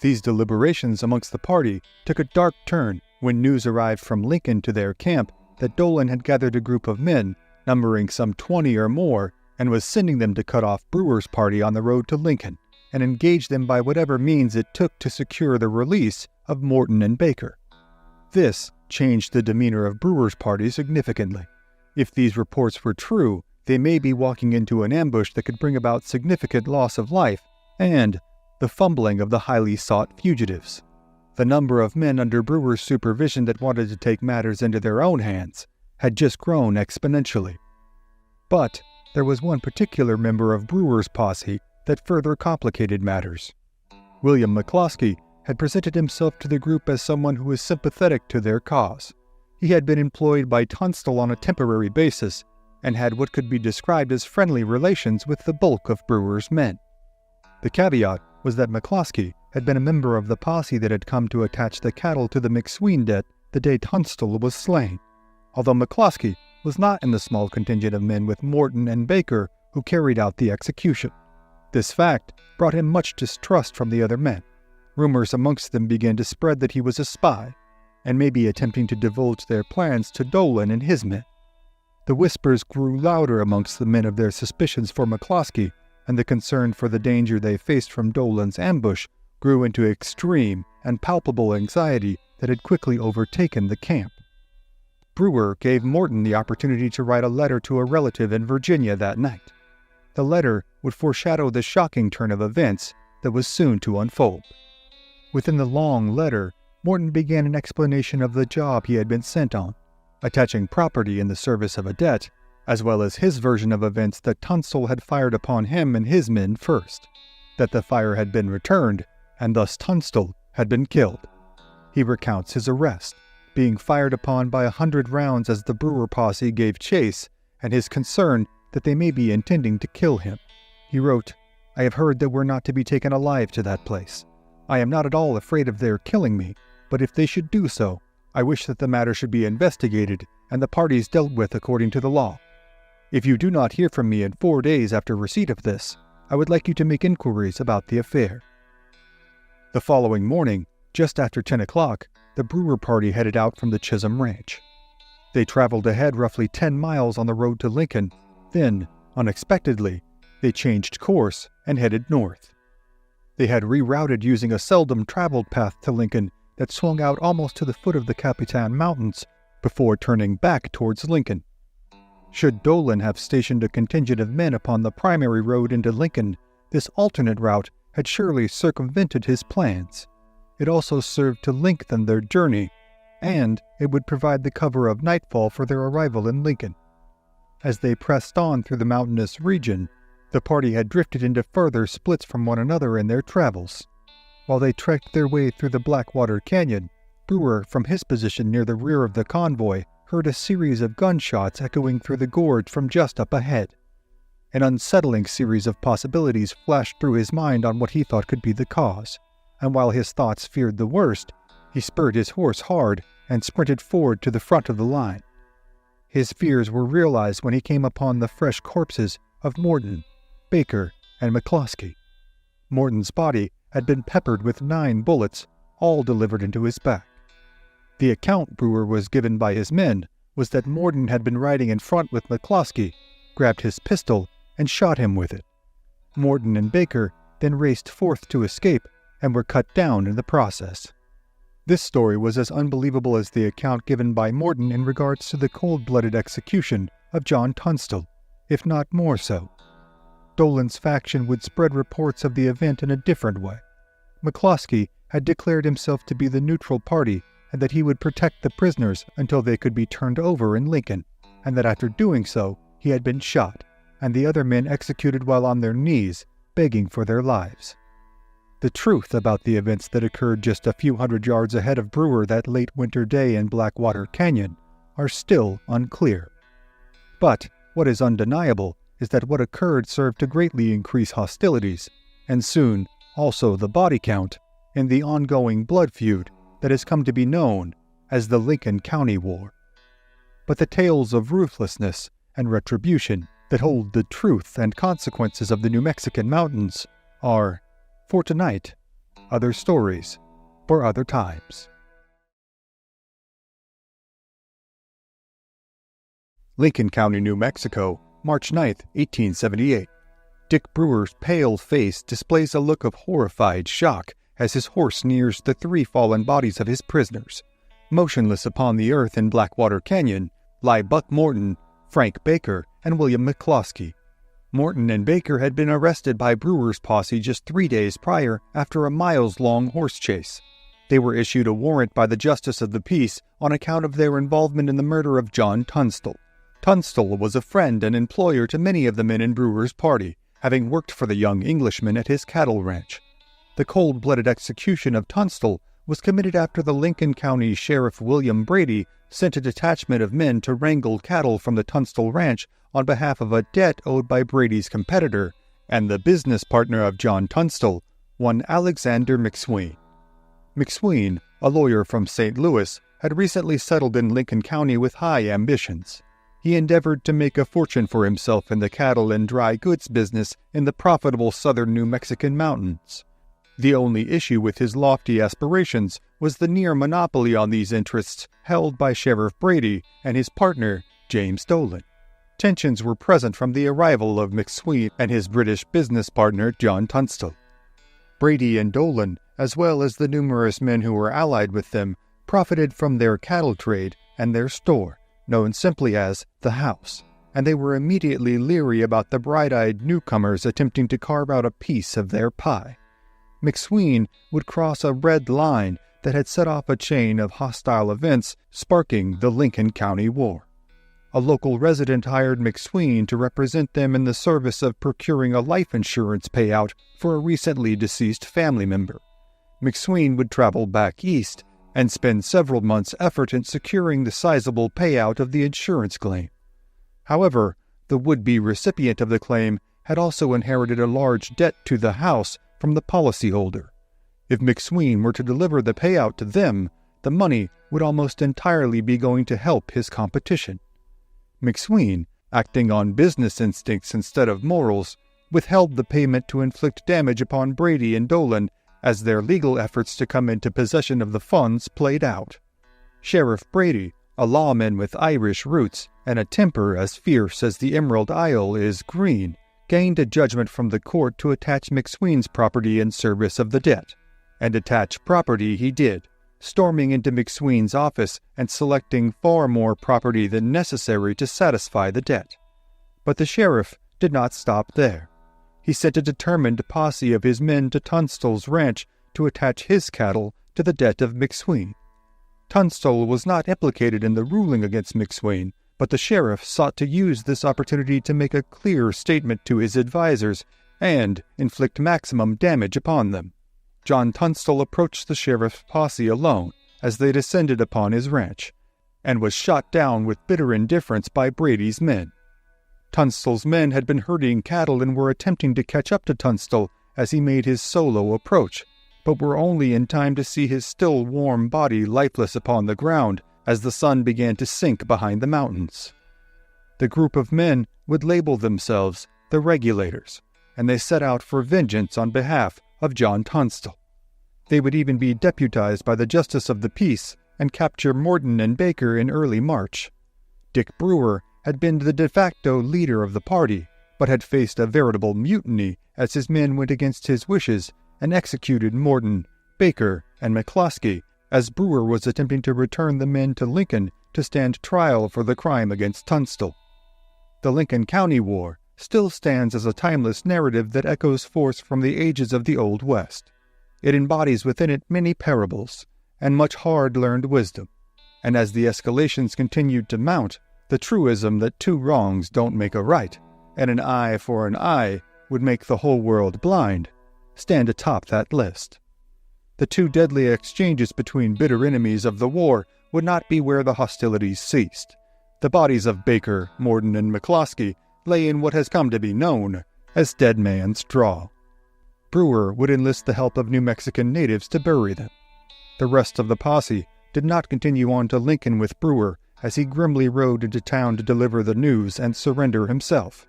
Speaker 1: These deliberations amongst the party took a dark turn when news arrived from Lincoln to their camp that Dolan had gathered a group of men, numbering some 20 or more, and was sending them to cut off Brewer's party on the road to Lincoln and engage them by whatever means it took to secure the release of Morton and Baker. This changed the demeanor of Brewer's party significantly. If these reports were true, they may be walking into an ambush that could bring about significant loss of life and the fumbling of the highly sought fugitives. The number of men under Brewer's supervision that wanted to take matters into their own hands had just grown exponentially. But there was one particular member of Brewer's posse that further complicated matters. William McCloskey had presented himself to the group as someone who was sympathetic to their cause. He had been employed by Tunstall on a temporary basis and had what could be described as friendly relations with the bulk of Brewer's men. The caveat was that McCloskey had been a member of the posse that had come to attach the cattle to the McSween debt the day Tunstall was slain, although McCloskey was not in the small contingent of men with Morton and Baker who carried out the execution. This fact brought him much distrust from the other men. Rumors amongst them began to spread that he was a spy, and maybe attempting to divulge their plans to Dolan and his men. The whispers grew louder amongst the men of their suspicions for McCloskey, and the concern for the danger they faced from Dolan's ambush grew into extreme and palpable anxiety that had quickly overtaken the camp. Brewer gave Morton the opportunity to write a letter to a relative in Virginia that night. The letter would foreshadow the shocking turn of events that was soon to unfold. Within the long letter, Morton began an explanation of the job he had been sent on, attaching property in the service of a debt, as well as his version of events that Tunstall had fired upon him and his men first, that the fire had been returned, and thus Tunstall had been killed. He recounts his arrest, being fired upon by 100 rounds as the Brewer posse gave chase, and his concern that they may be intending to kill him. He wrote, "I have heard that we're not to be taken alive to that place. I am not at all afraid of their killing me, but if they should do so, I wish that the matter should be investigated and the parties dealt with according to the law. If you do not hear from me in 4 days after receipt of this, I would like you to make inquiries about the affair." The following morning, just after 10 o'clock, the Brewer party headed out from the Chisholm Ranch. They traveled ahead roughly 10 miles on the road to Lincoln, then, unexpectedly, they changed course and headed north. They had rerouted using a seldom traveled path to Lincoln that swung out almost to the foot of the Capitan Mountains before turning back towards Lincoln. Should Dolan have stationed a contingent of men upon the primary road into Lincoln, this alternate route had surely circumvented his plans. It also served to lengthen their journey, and it would provide the cover of nightfall for their arrival in Lincoln. As they pressed on through the mountainous region, the party had drifted into further splits from one another in their travels. While they trekked their way through the Blackwater Canyon, Brewer, from his position near the rear of the convoy, heard a series of gunshots echoing through the gorge from just up ahead. An unsettling series of possibilities flashed through his mind on what he thought could be the cause, and while his thoughts feared the worst, he spurred his horse hard and sprinted forward to the front of the line. His fears were realized when he came upon the fresh corpses of Morton, Baker, and McCloskey. Morton's body had been peppered with 9 bullets, all delivered into his back. The account Brewer was given by his men was that Morton had been riding in front with McCloskey, grabbed his pistol, and shot him with it. Morton and Baker then raced forth to escape and were cut down in the process. This story was as unbelievable as the account given by Morton in regards to the cold-blooded execution of John Tunstall, if not more so. Dolan's faction would spread reports of the event in a different way. McCloskey had declared himself to be the neutral party and that he would protect the prisoners until they could be turned over in Lincoln, and that after doing so, he had been shot, and the other men executed while on their knees, begging for their lives. The truth about the events that occurred just a few hundred yards ahead of Brewer that late winter day in Blackwater Canyon are still unclear. But what is undeniable is that what occurred served to greatly increase hostilities, and soon also the body count, in the ongoing blood feud that has come to be known as the Lincoln County War. But the tales of ruthlessness and retribution that hold the truth and consequences of the New Mexican mountains are, for tonight, other stories for other times. Lincoln County, New Mexico, March 9, 1878. Dick Brewer's pale face displays a look of horrified shock as his horse nears the 3 fallen bodies of his prisoners. Motionless upon the earth in Blackwater Canyon lie Buck Morton, Frank Baker, and William McCloskey. Morton and Baker had been arrested by Brewer's posse just 3 days prior after a miles-long horse chase. They were issued a warrant by the Justice of the Peace on account of their involvement in the murder of John Tunstall. Tunstall was a friend and employer to many of the men in Brewer's party, having worked for the young Englishman at his cattle ranch. The cold-blooded execution of Tunstall was committed after the Lincoln County Sheriff William Brady sent a detachment of men to wrangle cattle from the Tunstall Ranch on behalf of a debt owed by Brady's competitor and the business partner of John Tunstall, one Alexander McSween. McSween, a lawyer from St. Louis, had recently settled in Lincoln County with high ambitions. He endeavored to make a fortune for himself in the cattle and dry goods business in the profitable southern New Mexican mountains. The only issue with his lofty aspirations was the near monopoly on these interests held by Sheriff Brady and his partner, James Dolan. Tensions were present from the arrival of McSween and his British business partner, John Tunstall. Brady and Dolan, as well as the numerous men who were allied with them, profited from their cattle trade and their store, known simply as the House, and they were immediately leery about the bright-eyed newcomers attempting to carve out a piece of their pie. McSween would cross a red line that had set off a chain of hostile events sparking the Lincoln County War. A local resident hired McSween to represent them in the service of procuring a life insurance payout for a recently deceased family member. McSween would travel back east and spend several months' effort in securing the sizable payout of the insurance claim. However, the would-be recipient of the claim had also inherited a large debt to the house from the policyholder. If McSween were to deliver the payout to them, the money would almost entirely be going to help his competition. McSween, acting on business instincts instead of morals, withheld the payment to inflict damage upon Brady and Dolan as their legal efforts to come into possession of the funds played out. Sheriff Brady, a lawman with Irish roots and a temper as fierce as the Emerald Isle is green, gained a judgment from the court to attach McSween's property in service of the debt. And attach property he did, storming into McSween's office and selecting far more property than necessary to satisfy the debt. But the sheriff did not stop there. He sent a determined posse of his men to Tunstall's ranch to attach his cattle to the debt of McSween. Tunstall was not implicated in the ruling against McSween, but the sheriff sought to use this opportunity to make a clear statement to his advisers and inflict maximum damage upon them. John Tunstall approached the sheriff's posse alone as they descended upon his ranch, and was shot down with bitter indifference by Brady's men. Tunstall's men had been herding cattle and were attempting to catch up to Tunstall as he made his solo approach, but were only in time to see his still warm body lifeless upon the ground as the sun began to sink behind the mountains. The group of men would label themselves the Regulators, and they set out for vengeance on behalf of John Tunstall. They would even be deputized by the Justice of the Peace and capture Morton and Baker in early March. Dick Brewer had been the de facto leader of the party, but had faced a veritable mutiny as his men went against his wishes and executed Morton, Baker, and McCloskey as Brewer was attempting to return the men to Lincoln to stand trial for the crime against Tunstall. The Lincoln County War still stands as a timeless narrative that echoes forth from the ages of the Old West. It embodies within it many parables and much hard-learned wisdom, and as the escalations continued to mount, the truism that two wrongs don't make a right, and an eye for an eye would make the whole world blind, stand atop that list. The two deadly exchanges between bitter enemies of the war would not be where the hostilities ceased. The bodies of Baker, Morton, and McCloskey lay in what has come to be known as Dead Man's Draw. Brewer would enlist the help of New Mexican natives to bury them. The rest of the posse did not continue on to Lincoln with Brewer as he grimly rode into town to deliver the news and surrender himself.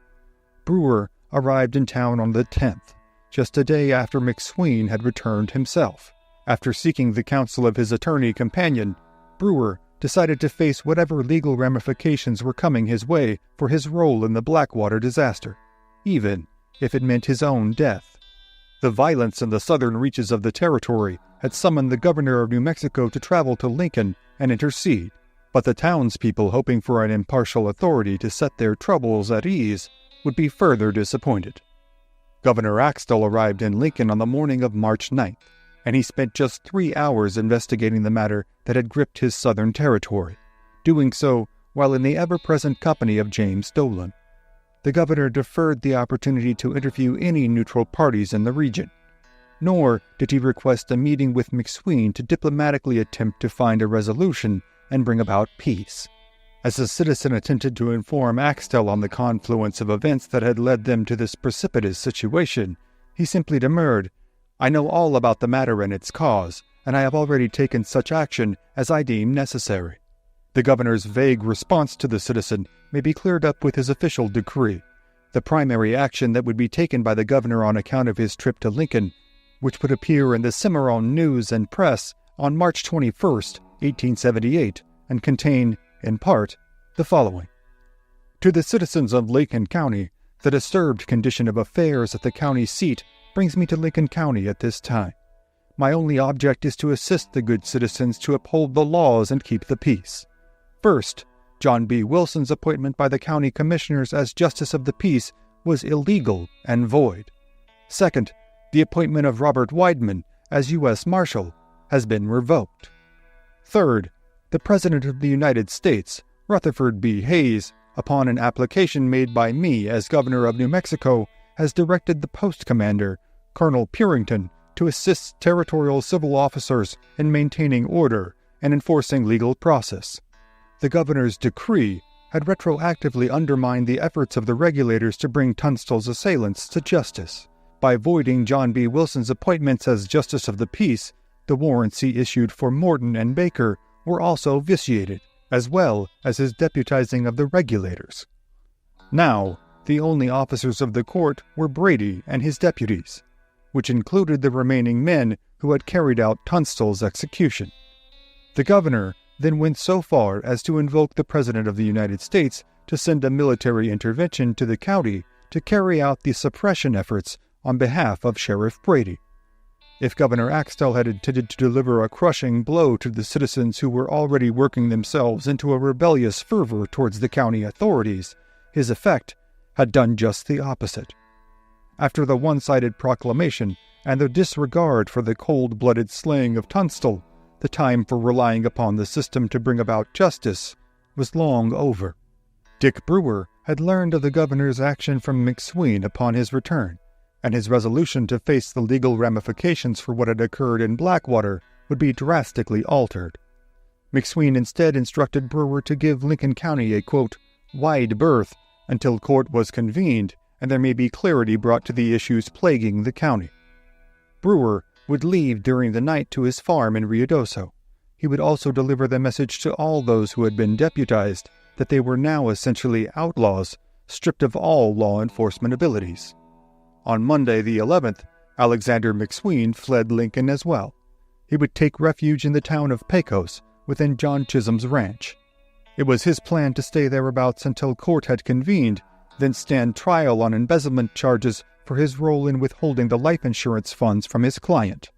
Speaker 1: Brewer arrived in town on the 10th, just a day after McSween had returned himself. After seeking the counsel of his attorney companion, Brewer decided to face whatever legal ramifications were coming his way for his role in the Blackwater disaster, even if it meant his own death. The violence in the southern reaches of the territory had summoned the governor of New Mexico to travel to Lincoln and intercede, but the townspeople hoping for an impartial authority to set their troubles at ease would be further disappointed. Governor Axtell arrived in Lincoln on the morning of March 9th, and he spent just 3 hours investigating the matter that had gripped his southern territory, doing so while in the ever-present company of James Dolan. The governor deferred the opportunity to interview any neutral parties in the region, nor did he request a meeting with McSween to diplomatically attempt to find a resolution and bring about peace. As the citizen attempted to inform Axtell on the confluence of events that had led them to this precipitous situation, he simply demurred, "I know all about the matter and its cause, and I have already taken such action as I deem necessary." The governor's vague response to the citizen may be cleared up with his official decree. The primary action that would be taken by the governor on account of his trip to Lincoln, which would appear in the Cimarron News and Press on March 21, 1878, and contain, in part, the following. To the citizens of Lincoln County, the disturbed condition of affairs at the county seat brings me to Lincoln County at this time. My only object is to assist the good citizens to uphold the laws and keep the peace. First, John B. Wilson's appointment by the county commissioners as Justice of the Peace was illegal and void. Second, the appointment of Robert Weidman as U.S. Marshal has been revoked. Third, the President of the United States, Rutherford B. Hayes, upon an application made by me as Governor of New Mexico, has directed the post commander, Colonel Purington, to assist territorial civil officers in maintaining order and enforcing legal process. The governor's decree had retroactively undermined the efforts of the regulators to bring Tunstall's assailants to justice. By voiding John B. Wilson's appointments as Justice of the Peace, the warrants he issued for Morton and Baker were also vitiated, as well as his deputizing of the regulators. Now, the only officers of the court were Brady and his deputies, which included the remaining men who had carried out Tunstall's execution. The governor then went so far as to invoke the President of the United States to send a military intervention to the county to carry out the suppression efforts on behalf of Sheriff Brady. If Governor Axtell had intended to deliver a crushing blow to the citizens who were already working themselves into a rebellious fervor towards the county authorities, his effect had done just the opposite. After the one-sided proclamation and the disregard for the cold-blooded slaying of Tunstall, the time for relying upon the system to bring about justice was long over. Dick Brewer had learned of the governor's action from McSween upon his return, and his resolution to face the legal ramifications for what had occurred in Blackwater would be drastically altered. McSween instead instructed Brewer to give Lincoln County a, quote, wide berth until court was convened and there may be clarity brought to the issues plaguing the county. Brewer would leave during the night to his farm in Ruidoso. He would also deliver the message to all those who had been deputized that they were now essentially outlaws, stripped of all law enforcement abilities. On Monday the 11th, Alexander McSween fled Lincoln as well. He would take refuge in the town of Pecos, within John Chisholm's ranch. It was his plan to stay thereabouts until court had convened, then stand trial on embezzlement charges for his role in withholding the life insurance funds from his client.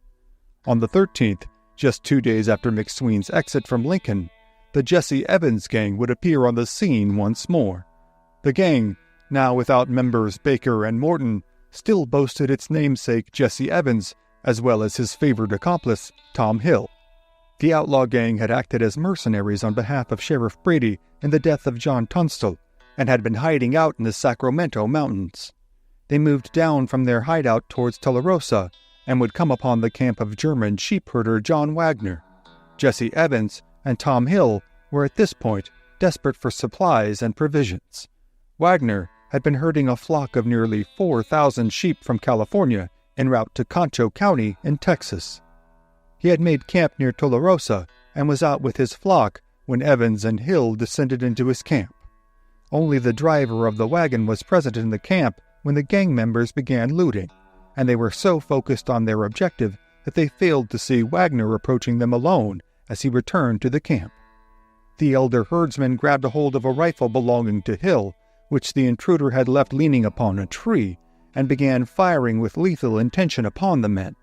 Speaker 1: On the 13th, just 2 days after McSween's exit from Lincoln, the Jesse Evans gang would appear on the scene once more. The gang, now without members Baker and Morton, still boasted its namesake Jesse Evans, as well as his favored accomplice, Tom Hill. The outlaw gang had acted as mercenaries on behalf of Sheriff Brady in the death of John Tunstall, and had been hiding out in the Sacramento mountains. They moved down from their hideout towards Tularosa and would come upon the camp of German sheepherder John Wagner. Jesse Evans and Tom Hill were at this point desperate for supplies and provisions. Wagner had been herding a flock of nearly 4,000 sheep from California en route to Concho County in Texas. He had made camp near Tularosa and was out with his flock when Evans and Hill descended into his camp. Only the driver of the wagon was present in the camp when the gang members began looting, and they were so focused on their objective that they failed to see Wagner approaching them alone as he returned to the camp. The elder herdsman grabbed a hold of a rifle belonging to Hill, which the intruder had left leaning upon a tree, and began firing with lethal intention upon the men.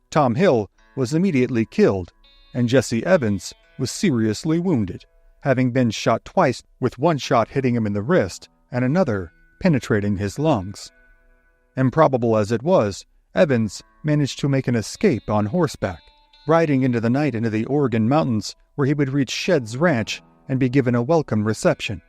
Speaker 1: Tom Hill was immediately killed, and Jesse Evans was seriously wounded, having been shot twice, with one shot hitting him in the wrist and another penetrating his lungs. Improbable as it was, Evans managed to make an escape on horseback, riding into the night into the Oregon mountains, where he would reach Shedd's ranch and be given a welcome reception.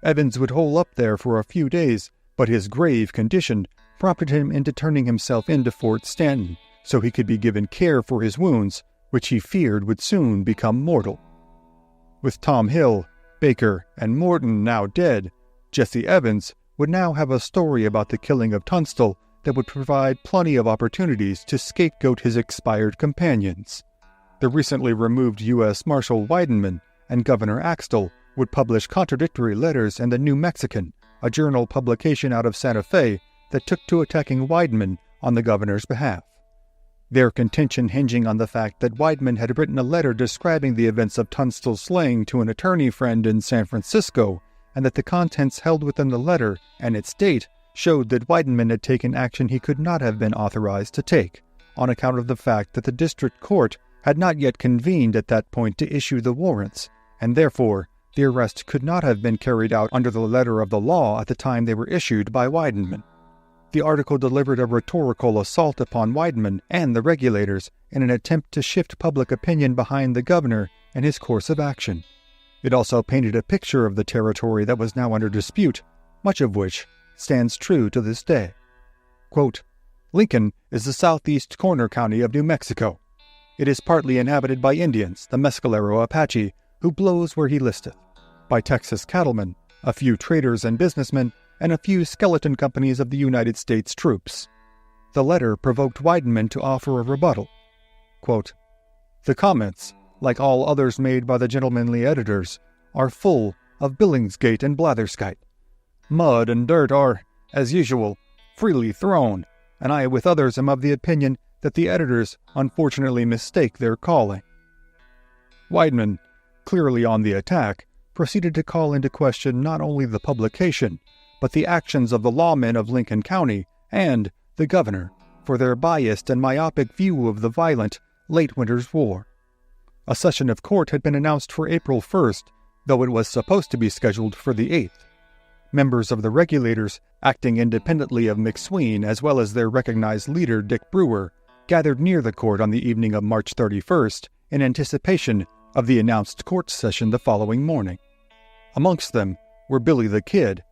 Speaker 1: Evans would hole up there for a few days, but his grave condition prompted him into turning himself into Fort Stanton, so he could be given care for his wounds, which he feared would soon become mortal. With Tom Hill, Baker, and Morton now dead, Jesse Evans would now have a story about the killing of Tunstall that would provide plenty of opportunities to scapegoat his expired companions. The recently removed U.S. Marshal Weidenman and Governor Axtell would publish contradictory letters in the New Mexican, a journal publication out of Santa Fe that took to attacking Weidenman on the governor's behalf. Their contention hinging on the fact that Weidenman had written a letter describing the events of Tunstall's slaying to an attorney friend in San Francisco, and that the contents held within the letter and its date showed that Weidenman had taken action he could not have been authorized to take, on account of the fact that the district court had not yet convened at that point to issue the warrants, and therefore the arrest could not have been carried out under the letter of the law at the time they were issued by Weidenman. The article delivered a rhetorical assault upon Weidenman and the regulators in an attempt to shift public opinion behind the governor and his course of action. It also painted a picture of the territory that was now under dispute, much of which stands true to this day. Quote, Lincoln is the southeast corner county of New Mexico. It is partly inhabited by Indians, the Mescalero Apache, who blows where he listeth, by Texas cattlemen, a few traders and businessmen, and a few skeleton companies of the United States troops. The letter provoked Weidenman to offer a rebuttal. Quote, "The comments, like all others made by the gentlemanly editors, are full of Billingsgate and blatherskite. Mud and dirt are, as usual, freely thrown, and I with others am of the opinion that the editors unfortunately mistake their calling." Weidenman, clearly on the attack, proceeded to call into question not only the publication, but the actions of the lawmen of Lincoln County and the governor for their biased and myopic view of the violent late winter's war. A session of court had been announced for April 1st, though it was supposed to be scheduled for the 8th. Members of the regulators, acting independently of McSween as well as their recognized leader Dick Brewer, gathered near the court on the evening of March 31st in anticipation of the announced court session the following morning. Amongst them were Billy the Kid,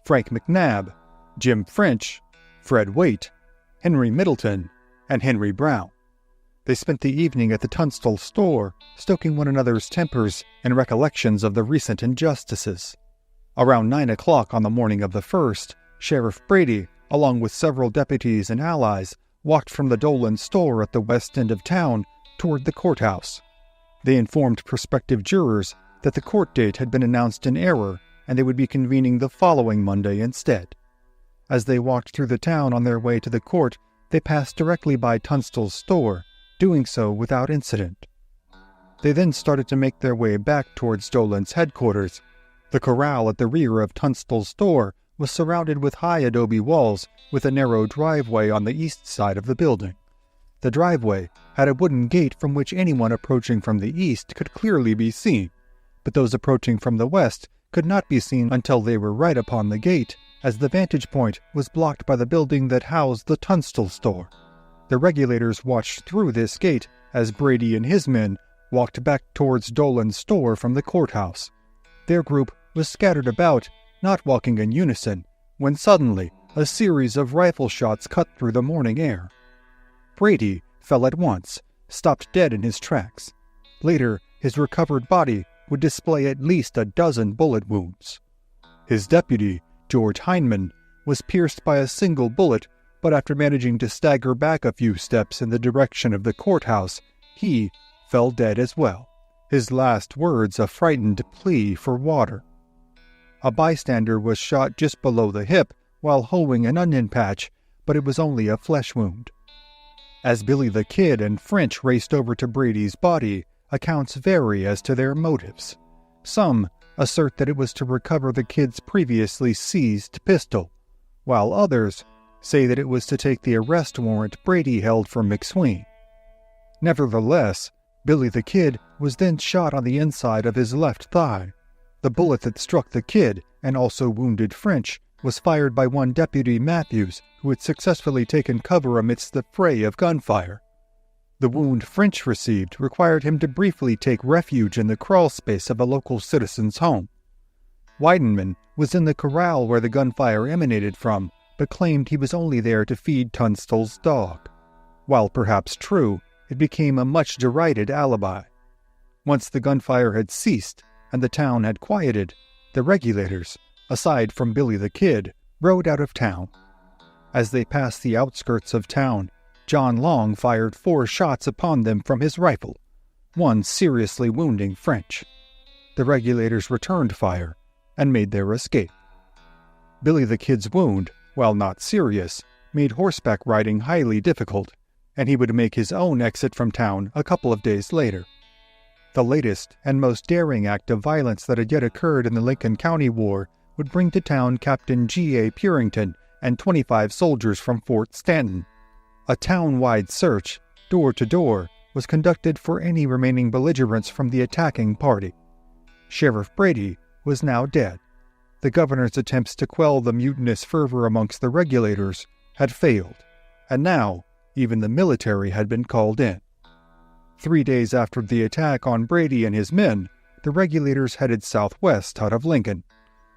Speaker 1: Frank McNabb, Jim French, Fred Waite, Henry Middleton, and Henry Brown. They spent the evening at the Tunstall store, stoking one another's tempers and recollections of the recent injustices. Around 9 o'clock on the morning of the 1st, Sheriff Brady, along with several deputies and allies, walked from the Dolan store at the west end of town toward the courthouse. They informed prospective jurors that the court date had been announced in error and they would be convening the following Monday instead. As they walked through the town on their way to the court, they passed directly by Tunstall's store, doing so without incident. They then started to make their way back towards Dolan's headquarters. The corral at the rear of Tunstall's store was surrounded with high adobe walls with a narrow driveway on the east side of the building. The driveway had a wooden gate from which anyone approaching from the east could clearly be seen, but those approaching from the west could not be seen until they were right upon the gate, as the vantage point was blocked by the building that housed the Tunstall store. The regulators watched through this gate as Brady and his men walked back towards Dolan's store from the courthouse. Their group was scattered about, not walking in unison, when suddenly a series of rifle shots cut through the morning air. Brady fell at once, stopped dead in his tracks. Later, his recovered body would display at least a dozen bullet wounds. His deputy, George Heineman, was pierced by a single bullet, but after managing to stagger back a few steps in the direction of the courthouse, he fell dead as well, his last words a frightened plea for water. A bystander was shot just below the hip while hoeing an onion patch, but it was only a flesh wound. As Billy the Kid and French raced over to Brady's body, accounts vary as to their motives. Some assert that it was to recover the kid's previously seized pistol, while others say that it was to take the arrest warrant Brady held for McSween. Nevertheless, Billy the Kid was then shot on the inside of his left thigh. The bullet that struck the kid and also wounded French was fired by one Deputy Matthews, who had successfully taken cover amidst the fray of gunfire. The wound French received required him to briefly take refuge in the crawl space of a local citizen's home. Weidenman was in the corral where the gunfire emanated from, but claimed he was only there to feed Tunstall's dog. While perhaps true, it became a much derided alibi. Once the gunfire had ceased and the town had quieted, the regulators, aside from Billy the Kid, rode out of town. As they passed the outskirts of town, John Long fired 4 shots upon them from his rifle, one seriously wounding French. The regulators returned fire and made their escape. Billy the Kid's wound, while not serious, made horseback riding highly difficult, and he would make his own exit from town a couple of days later. The latest and most daring act of violence that had yet occurred in the Lincoln County War would bring to town Captain G.A. Purington and 25 soldiers from Fort Stanton. A town-wide search, door to door, was conducted for any remaining belligerents from the attacking party. Sheriff Brady was now dead. The governor's attempts to quell the mutinous fervor amongst the regulators had failed, and now even the military had been called in. 3 days after the attack on Brady and his men, the regulators headed southwest out of Lincoln.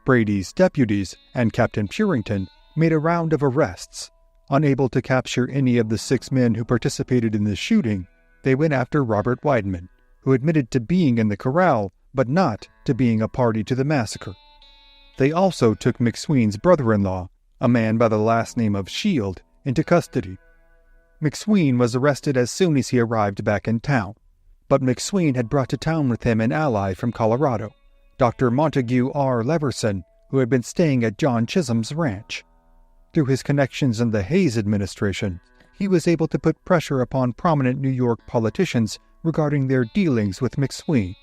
Speaker 1: Brady's deputies and Captain Purington made a round of arrests. Unable to capture any of the 6 men who participated in the shooting, they went after Robert Wideman, who admitted to being in the corral but not to being a party to the massacre. They also took McSween's brother-in-law, a man by the last name of Shield, into custody. McSween was arrested as soon as he arrived back in town, but McSween had brought to town with him an ally from Colorado, Dr. Montague R. Leverson, who had been staying at John Chisholm's ranch. Through his connections in the Hayes administration, he was able to put pressure upon prominent New York politicians regarding their dealings with McSween.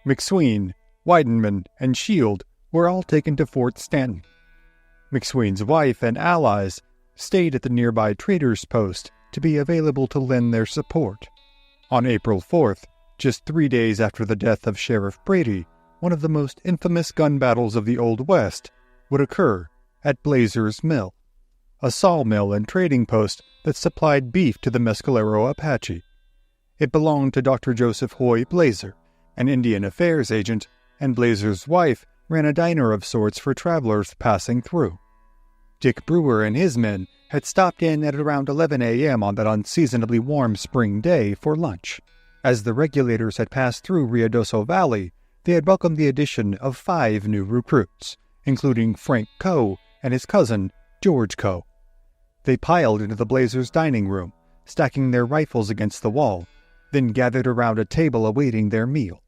Speaker 1: McSween, Wideman, and Shield were all taken to Fort Stanton. McSween's wife and allies stayed at the nearby trader's post to be available to lend their support. On April 4th, just 3 days after the death of Sheriff Brady, one of the most infamous gun battles of the Old West would occur at Blazer's Mill, a sawmill and trading post that supplied beef to the Mescalero Apache. It belonged to Dr. Joseph Hoy Blazer, an Indian affairs agent, and Blazer's wife ran a diner of sorts for travelers passing through. Dick Brewer and his men had stopped in at around 11 a.m. on that unseasonably warm spring day for lunch. As the regulators had passed through Ruidoso Valley, they had welcomed the addition of 5 new recruits, including Frank Coe and his cousin, George Coe. They piled into the Blazers' dining room, stacking their rifles against the wall, then gathered around a table awaiting their meal.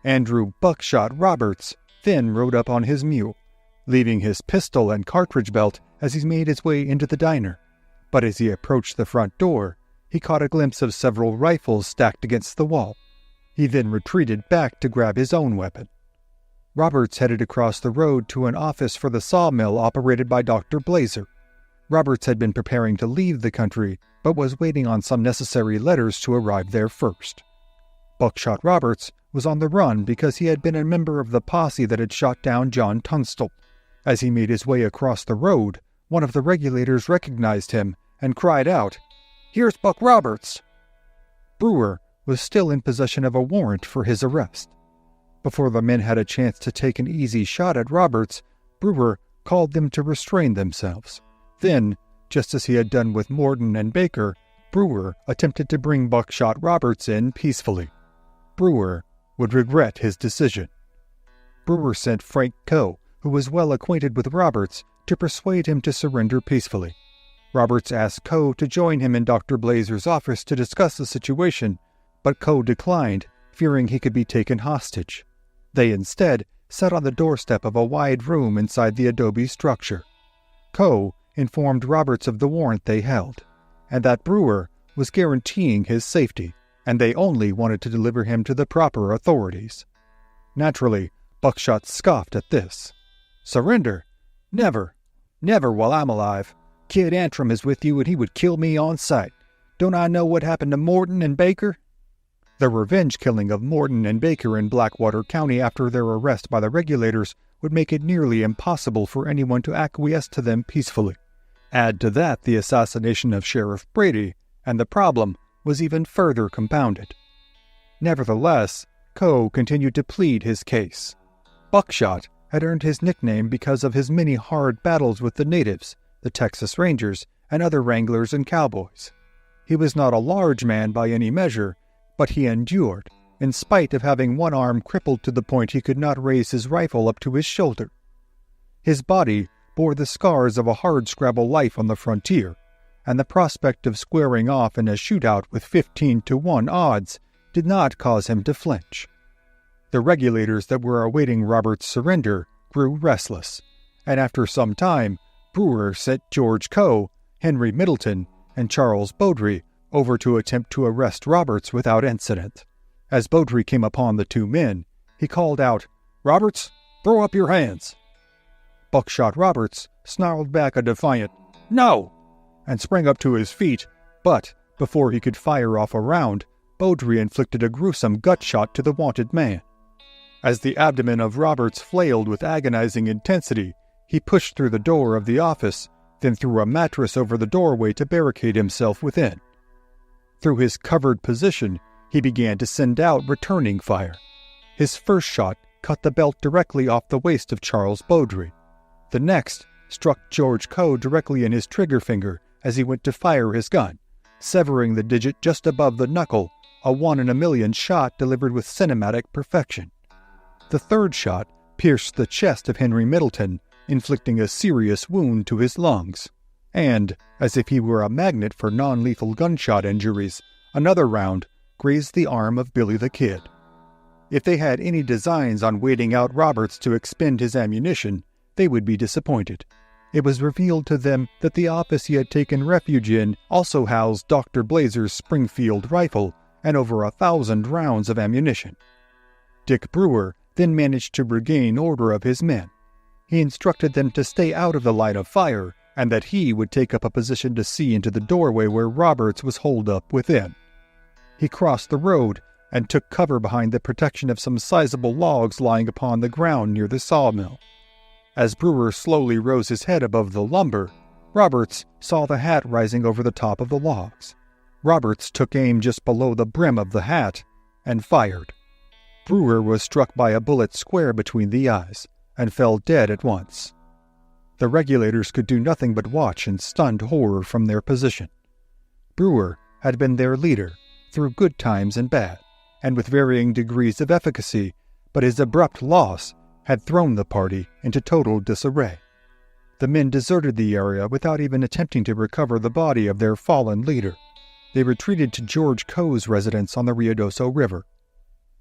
Speaker 1: Andrew Buckshot Roberts then rode up on his mule, leaving his pistol and cartridge belt as he made his way into the diner. But as he approached the front door, he caught a glimpse of several rifles stacked against the wall. He then retreated back to grab his own weapon. Roberts headed across the road to an office for the sawmill operated by Dr. Blazer. Roberts had been preparing to leave the country, but was waiting on some necessary letters to arrive there first. Buckshot Roberts was on the run because he had been a member of the posse that had shot down John Tunstall. As he made his way across the road, one of the regulators recognized him and cried out, "Here's Buck Roberts!" Brewer was still in possession of a warrant for his arrest. Before the men had a chance to take an easy shot at Roberts, Brewer called them to restrain themselves. Then, just as he had done with Morton and Baker, Brewer attempted to bring Buckshot Roberts in peacefully. Brewer would regret his decision. Brewer sent Frank Coe, who was well acquainted with Roberts, to persuade him to surrender peacefully. Roberts asked Coe to join him in Dr. Blazer's office to discuss the situation, but Coe declined, fearing he could be taken hostage. They instead sat on the doorstep of a wide room inside the adobe structure. Coe informed Roberts of the warrant they held, and that Brewer was guaranteeing his safety, and they only wanted to deliver him to the proper authorities. Naturally, Buckshot scoffed at this. "Surrender? Never. Never while I'm alive. Kid Antrim is with you and he would kill me on sight. Don't I know what happened to Morton and Baker?" The revenge killing of Morton and Baker in Blackwater County after their arrest by the regulators would make it nearly impossible for anyone to acquiesce to them peacefully. Add to that the assassination of Sheriff Brady, and the problem was even further compounded. Nevertheless, Coe continued to plead his case. Buckshot had earned his nickname because of his many hard battles with the natives, the Texas Rangers, and other wranglers and cowboys. He was not a large man by any measure, but he endured, in spite of having one arm crippled to the point he could not raise his rifle up to his shoulder. His body bore the scars of a hardscrabble life on the frontier, and the prospect of squaring off in a shootout with 15-1 odds did not cause him to flinch. The regulators that were awaiting Robert's surrender grew restless, and after some time, Brewer sent George Coe, Henry Middleton, and Charles Beaudry over to attempt to arrest Roberts without incident. As Beaudry came upon the 2 men, he called out, "Roberts, throw up your hands!" Buckshot Roberts snarled back a defiant, "No!" and sprang up to his feet, but before he could fire off a round, Beaudry inflicted a gruesome gut shot to the wanted man. As the abdomen of Roberts flailed with agonizing intensity, he pushed through the door of the office, then threw a mattress over the doorway to barricade himself within. Through his covered position, he began to send out returning fire. His first shot cut the belt directly off the waist of Charles Beaudry. The next struck George Coe directly in his trigger finger as he went to fire his gun, severing the digit just above the knuckle, a 1 in a million shot delivered with cinematic perfection. The third shot pierced the chest of Henry Middleton, inflicting a serious wound to his lungs. And, as if he were a magnet for non-lethal gunshot injuries, another round grazed the arm of Billy the Kid. If they had any designs on waiting out Roberts to expend his ammunition, they would be disappointed. It was revealed to them that the office he had taken refuge in also housed Dr. Blazer's Springfield rifle and over 1,000 rounds of ammunition. Dick Brewer then managed to regain order of his men. He instructed them to stay out of the line of fire, and that he would take up a position to see into the doorway where Roberts was holed up within. He crossed the road and took cover behind the protection of some sizable logs lying upon the ground near the sawmill. As Brewer slowly rose his head above the lumber, Roberts saw the hat rising over the top of the logs. Roberts took aim just below the brim of the hat and fired. Brewer was struck by a bullet square between the eyes and fell dead at once. The regulators could do nothing but watch in stunned horror from their position. Brewer had been their leader through good times and bad, and with varying degrees of efficacy, but his abrupt loss had thrown the party into total disarray. The men deserted the area without even attempting to recover the body of their fallen leader. They retreated to George Coe's residence on the Ruidoso River.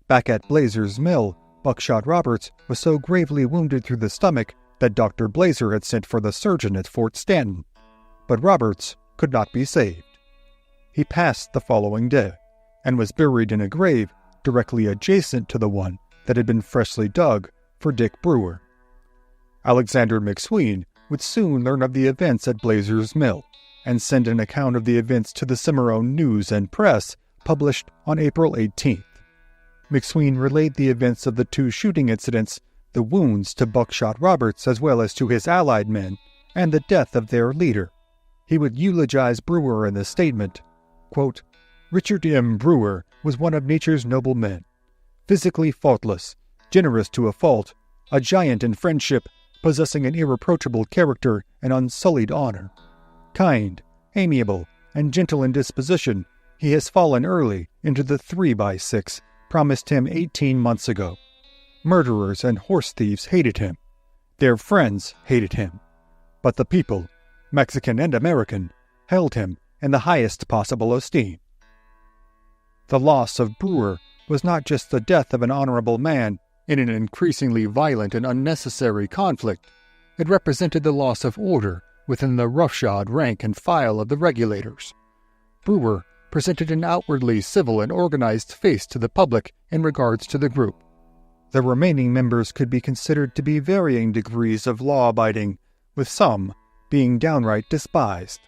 Speaker 1: Back at Blazer's mill, Buckshot Roberts was so gravely wounded through the stomach that Dr. Blazer had sent for the surgeon at Fort Stanton, but Roberts could not be saved. He passed the following day, and was buried in a grave directly adjacent to the one that had been freshly dug for Dick Brewer. Alexander McSween would soon learn of the events at Blazer's mill, and send an account of the events to the Cimarron News and Press, published on April 18th. McSween relayed the events of the 2 shooting incidents, the wounds to Buckshot Roberts as well as to his allied men, and the death of their leader. He would eulogize Brewer in the statement, quote, "Richard M. Brewer was one of nature's noble men, physically faultless, generous to a fault, a giant in friendship, possessing an irreproachable character and unsullied honor. Kind, amiable, and gentle in disposition, he has fallen early into the 3x6 promised him 18 months ago. Murderers and horse thieves hated him. Their friends hated him. But the people, Mexican and American, held him in the highest possible esteem." The loss of Brewer was not just the death of an honorable man in an increasingly violent and unnecessary conflict. It represented the loss of order within the roughshod rank and file of the regulators. Brewer presented an outwardly civil and organized face to the public in regards to the group. The remaining members could be considered to be varying degrees of law-abiding, with some being downright despised.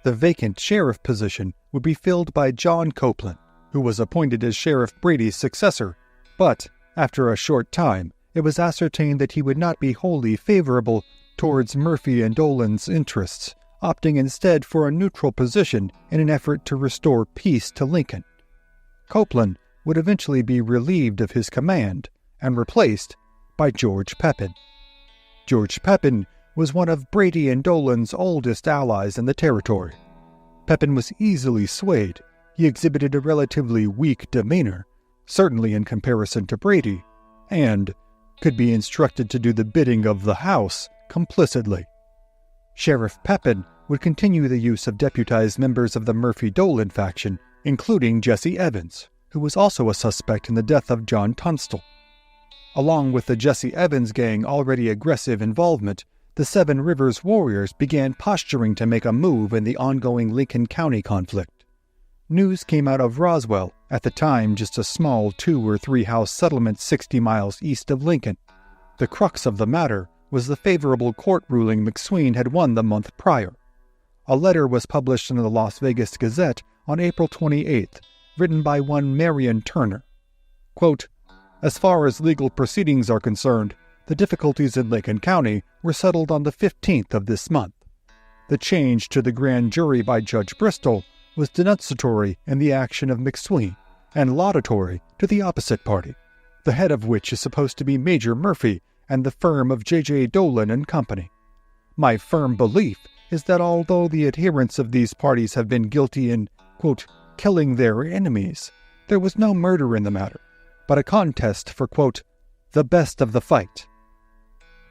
Speaker 1: The vacant sheriff position would be filled by John Copeland, who was appointed as Sheriff Brady's successor, but after a short time it was ascertained that he would not be wholly favorable towards Murphy and Dolan's interests, opting instead for a neutral position in an effort to restore peace to Lincoln. Copeland would eventually be relieved of his command and replaced by George Pepin. George Pepin was one of Brady and Dolan's oldest allies in the territory. Pepin was easily swayed. He exhibited a relatively weak demeanor, certainly in comparison to Brady, and could be instructed to do the bidding of the House complicitly. Sheriff Pepin would continue the use of deputized members of the Murphy-Dolan faction, including Jesse Evans, who was also a suspect in the death of John Tunstall. Along with the Jesse Evans gang already aggressive involvement, the Seven Rivers Warriors began posturing to make a move in the ongoing Lincoln County conflict. News came out of Roswell, at the time just a small 2 or 3 house settlement 60 miles east of Lincoln. The crux of the matter was the favorable court ruling McSween had won the month prior. A letter was published in the Las Vegas Gazette on April 28th, written by one Marion Turner. Quote, "As far as legal proceedings are concerned, the difficulties in Lincoln County were settled on the 15th of this month. The change to the grand jury by Judge Bristol was denunciatory in the action of McSween and laudatory to the opposite party, the head of which is supposed to be Major Murphy and the firm of J.J. Dolan and Company. My firm belief is that although the adherents of these parties have been guilty in, quote, killing their enemies, there was no murder in the matter, but a contest for, quote, the best of the fight.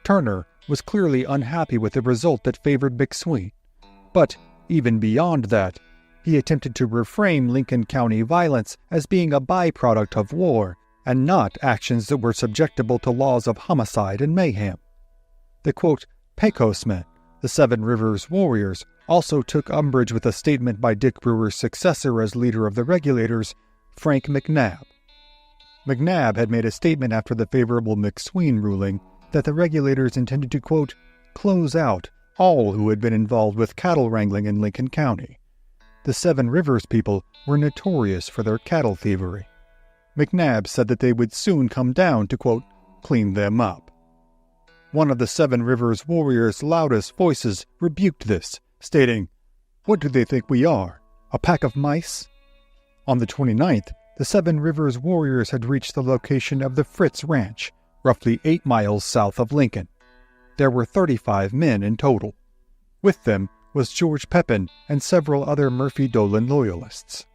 Speaker 1: Turner was clearly unhappy with the result that favored McSween, but even beyond that, he attempted to reframe Lincoln County violence as being a byproduct of war and not actions that were subjectable to laws of homicide and mayhem. The, quote, Pecos men, the Seven Rivers Warriors, also took umbrage with a statement by Dick Brewer's successor as leader of the Regulators, Frank McNabb. McNabb had made a statement after the favorable McSween ruling that the Regulators intended to, quote, close out all who had been involved with cattle wrangling in Lincoln County. The Seven Rivers people were notorious for their cattle thievery. McNabb said that they would soon come down to, quote, clean them up. One of the Seven Rivers Warriors' loudest voices rebuked this, stating, what do they think we are, a pack of mice? On the 29th, the Seven Rivers Warriors had reached the location of the Fritz Ranch, roughly 8 miles south of Lincoln. There were 35 men in total. With them was George Pepin and several other Murphy Dolan loyalists.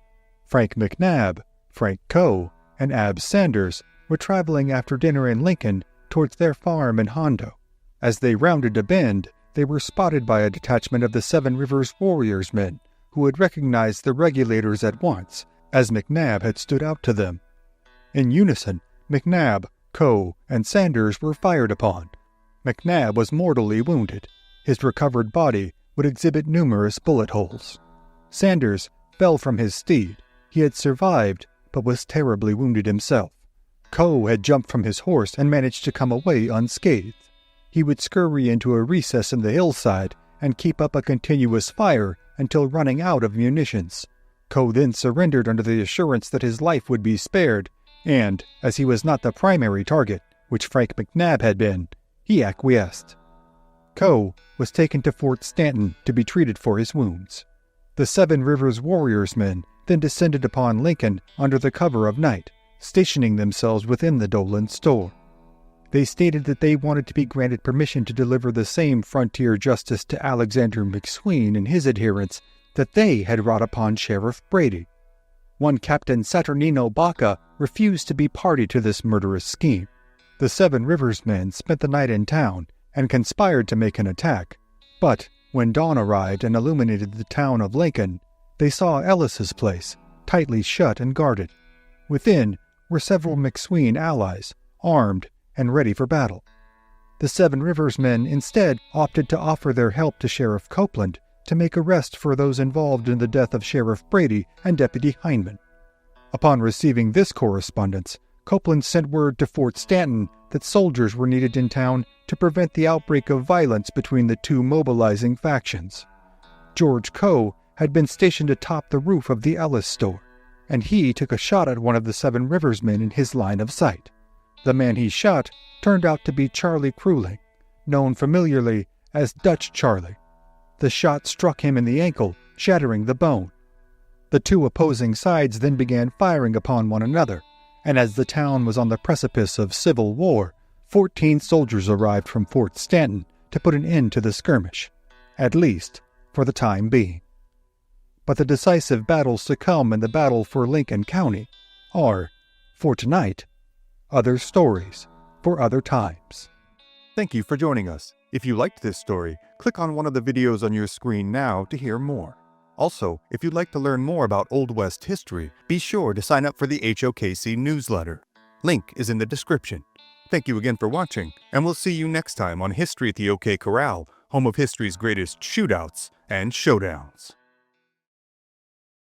Speaker 1: Frank McNabb, Frank Coe, and Ab Sanders were traveling after dinner in Lincoln towards their farm in Hondo. As they rounded a bend, they were spotted by a detachment of the Seven Rivers Warriors men, who had recognized the Regulators at once, as McNabb had stood out to them. In unison, McNabb, Coe, and Sanders were fired upon. McNabb was mortally wounded. His recovered body would exhibit numerous bullet holes. Sanders fell from his steed. He had survived, but was terribly wounded himself. Coe had jumped from his horse and managed to come away unscathed. He would scurry into a recess in the hillside and keep up a continuous fire until running out of munitions. Coe then surrendered under the assurance that his life would be spared, and, as he was not the primary target, which Frank McNabb had been, he acquiesced. Coe was taken to Fort Stanton to be treated for his wounds. The Seven Rivers Warriors men then descended upon Lincoln under the cover of night, stationing themselves within the Dolan store. They stated that they wanted to be granted permission to deliver the same frontier justice to Alexander McSween and his adherents that they had wrought upon Sheriff Brady. One Captain Saturnino Baca refused to be party to this murderous scheme. The Seven Rivers men spent the night in town and conspired to make an attack, but when dawn arrived and illuminated the town of Lincoln, they saw Ellis's place, tightly shut and guarded. Within were several McSween allies, armed and ready for battle. The Seven Rivers men instead opted to offer their help to Sheriff Copeland to make arrests for those involved in the death of Sheriff Brady and Deputy Hindman. Upon receiving this correspondence, Copeland sent word to Fort Stanton that soldiers were needed in town to prevent the outbreak of violence between the two mobilizing factions. George Coe had been stationed atop the roof of the Ellis store, and he took a shot at one of the Seven Rivers men in his line of sight. The man he shot turned out to be Charlie Cruling, known familiarly as Dutch Charlie. The shot struck him in the ankle, shattering the bone. The two opposing sides then began firing upon one another, and as the town was on the precipice of civil war, 14 soldiers arrived from Fort Stanton to put an end to the skirmish, at least for the time being. But the decisive battles to come in the battle for Lincoln County are, for tonight, other stories for other times.
Speaker 2: Thank you for joining us. If you liked this story, click on one of the videos on your screen now to hear more. Also, if you'd like to learn more about Old West history, be sure to sign up for the HOKC newsletter. Link is in the description. Thank you again for watching, and we'll see you next time on History at the OK Corral, home of history's greatest shootouts and showdowns.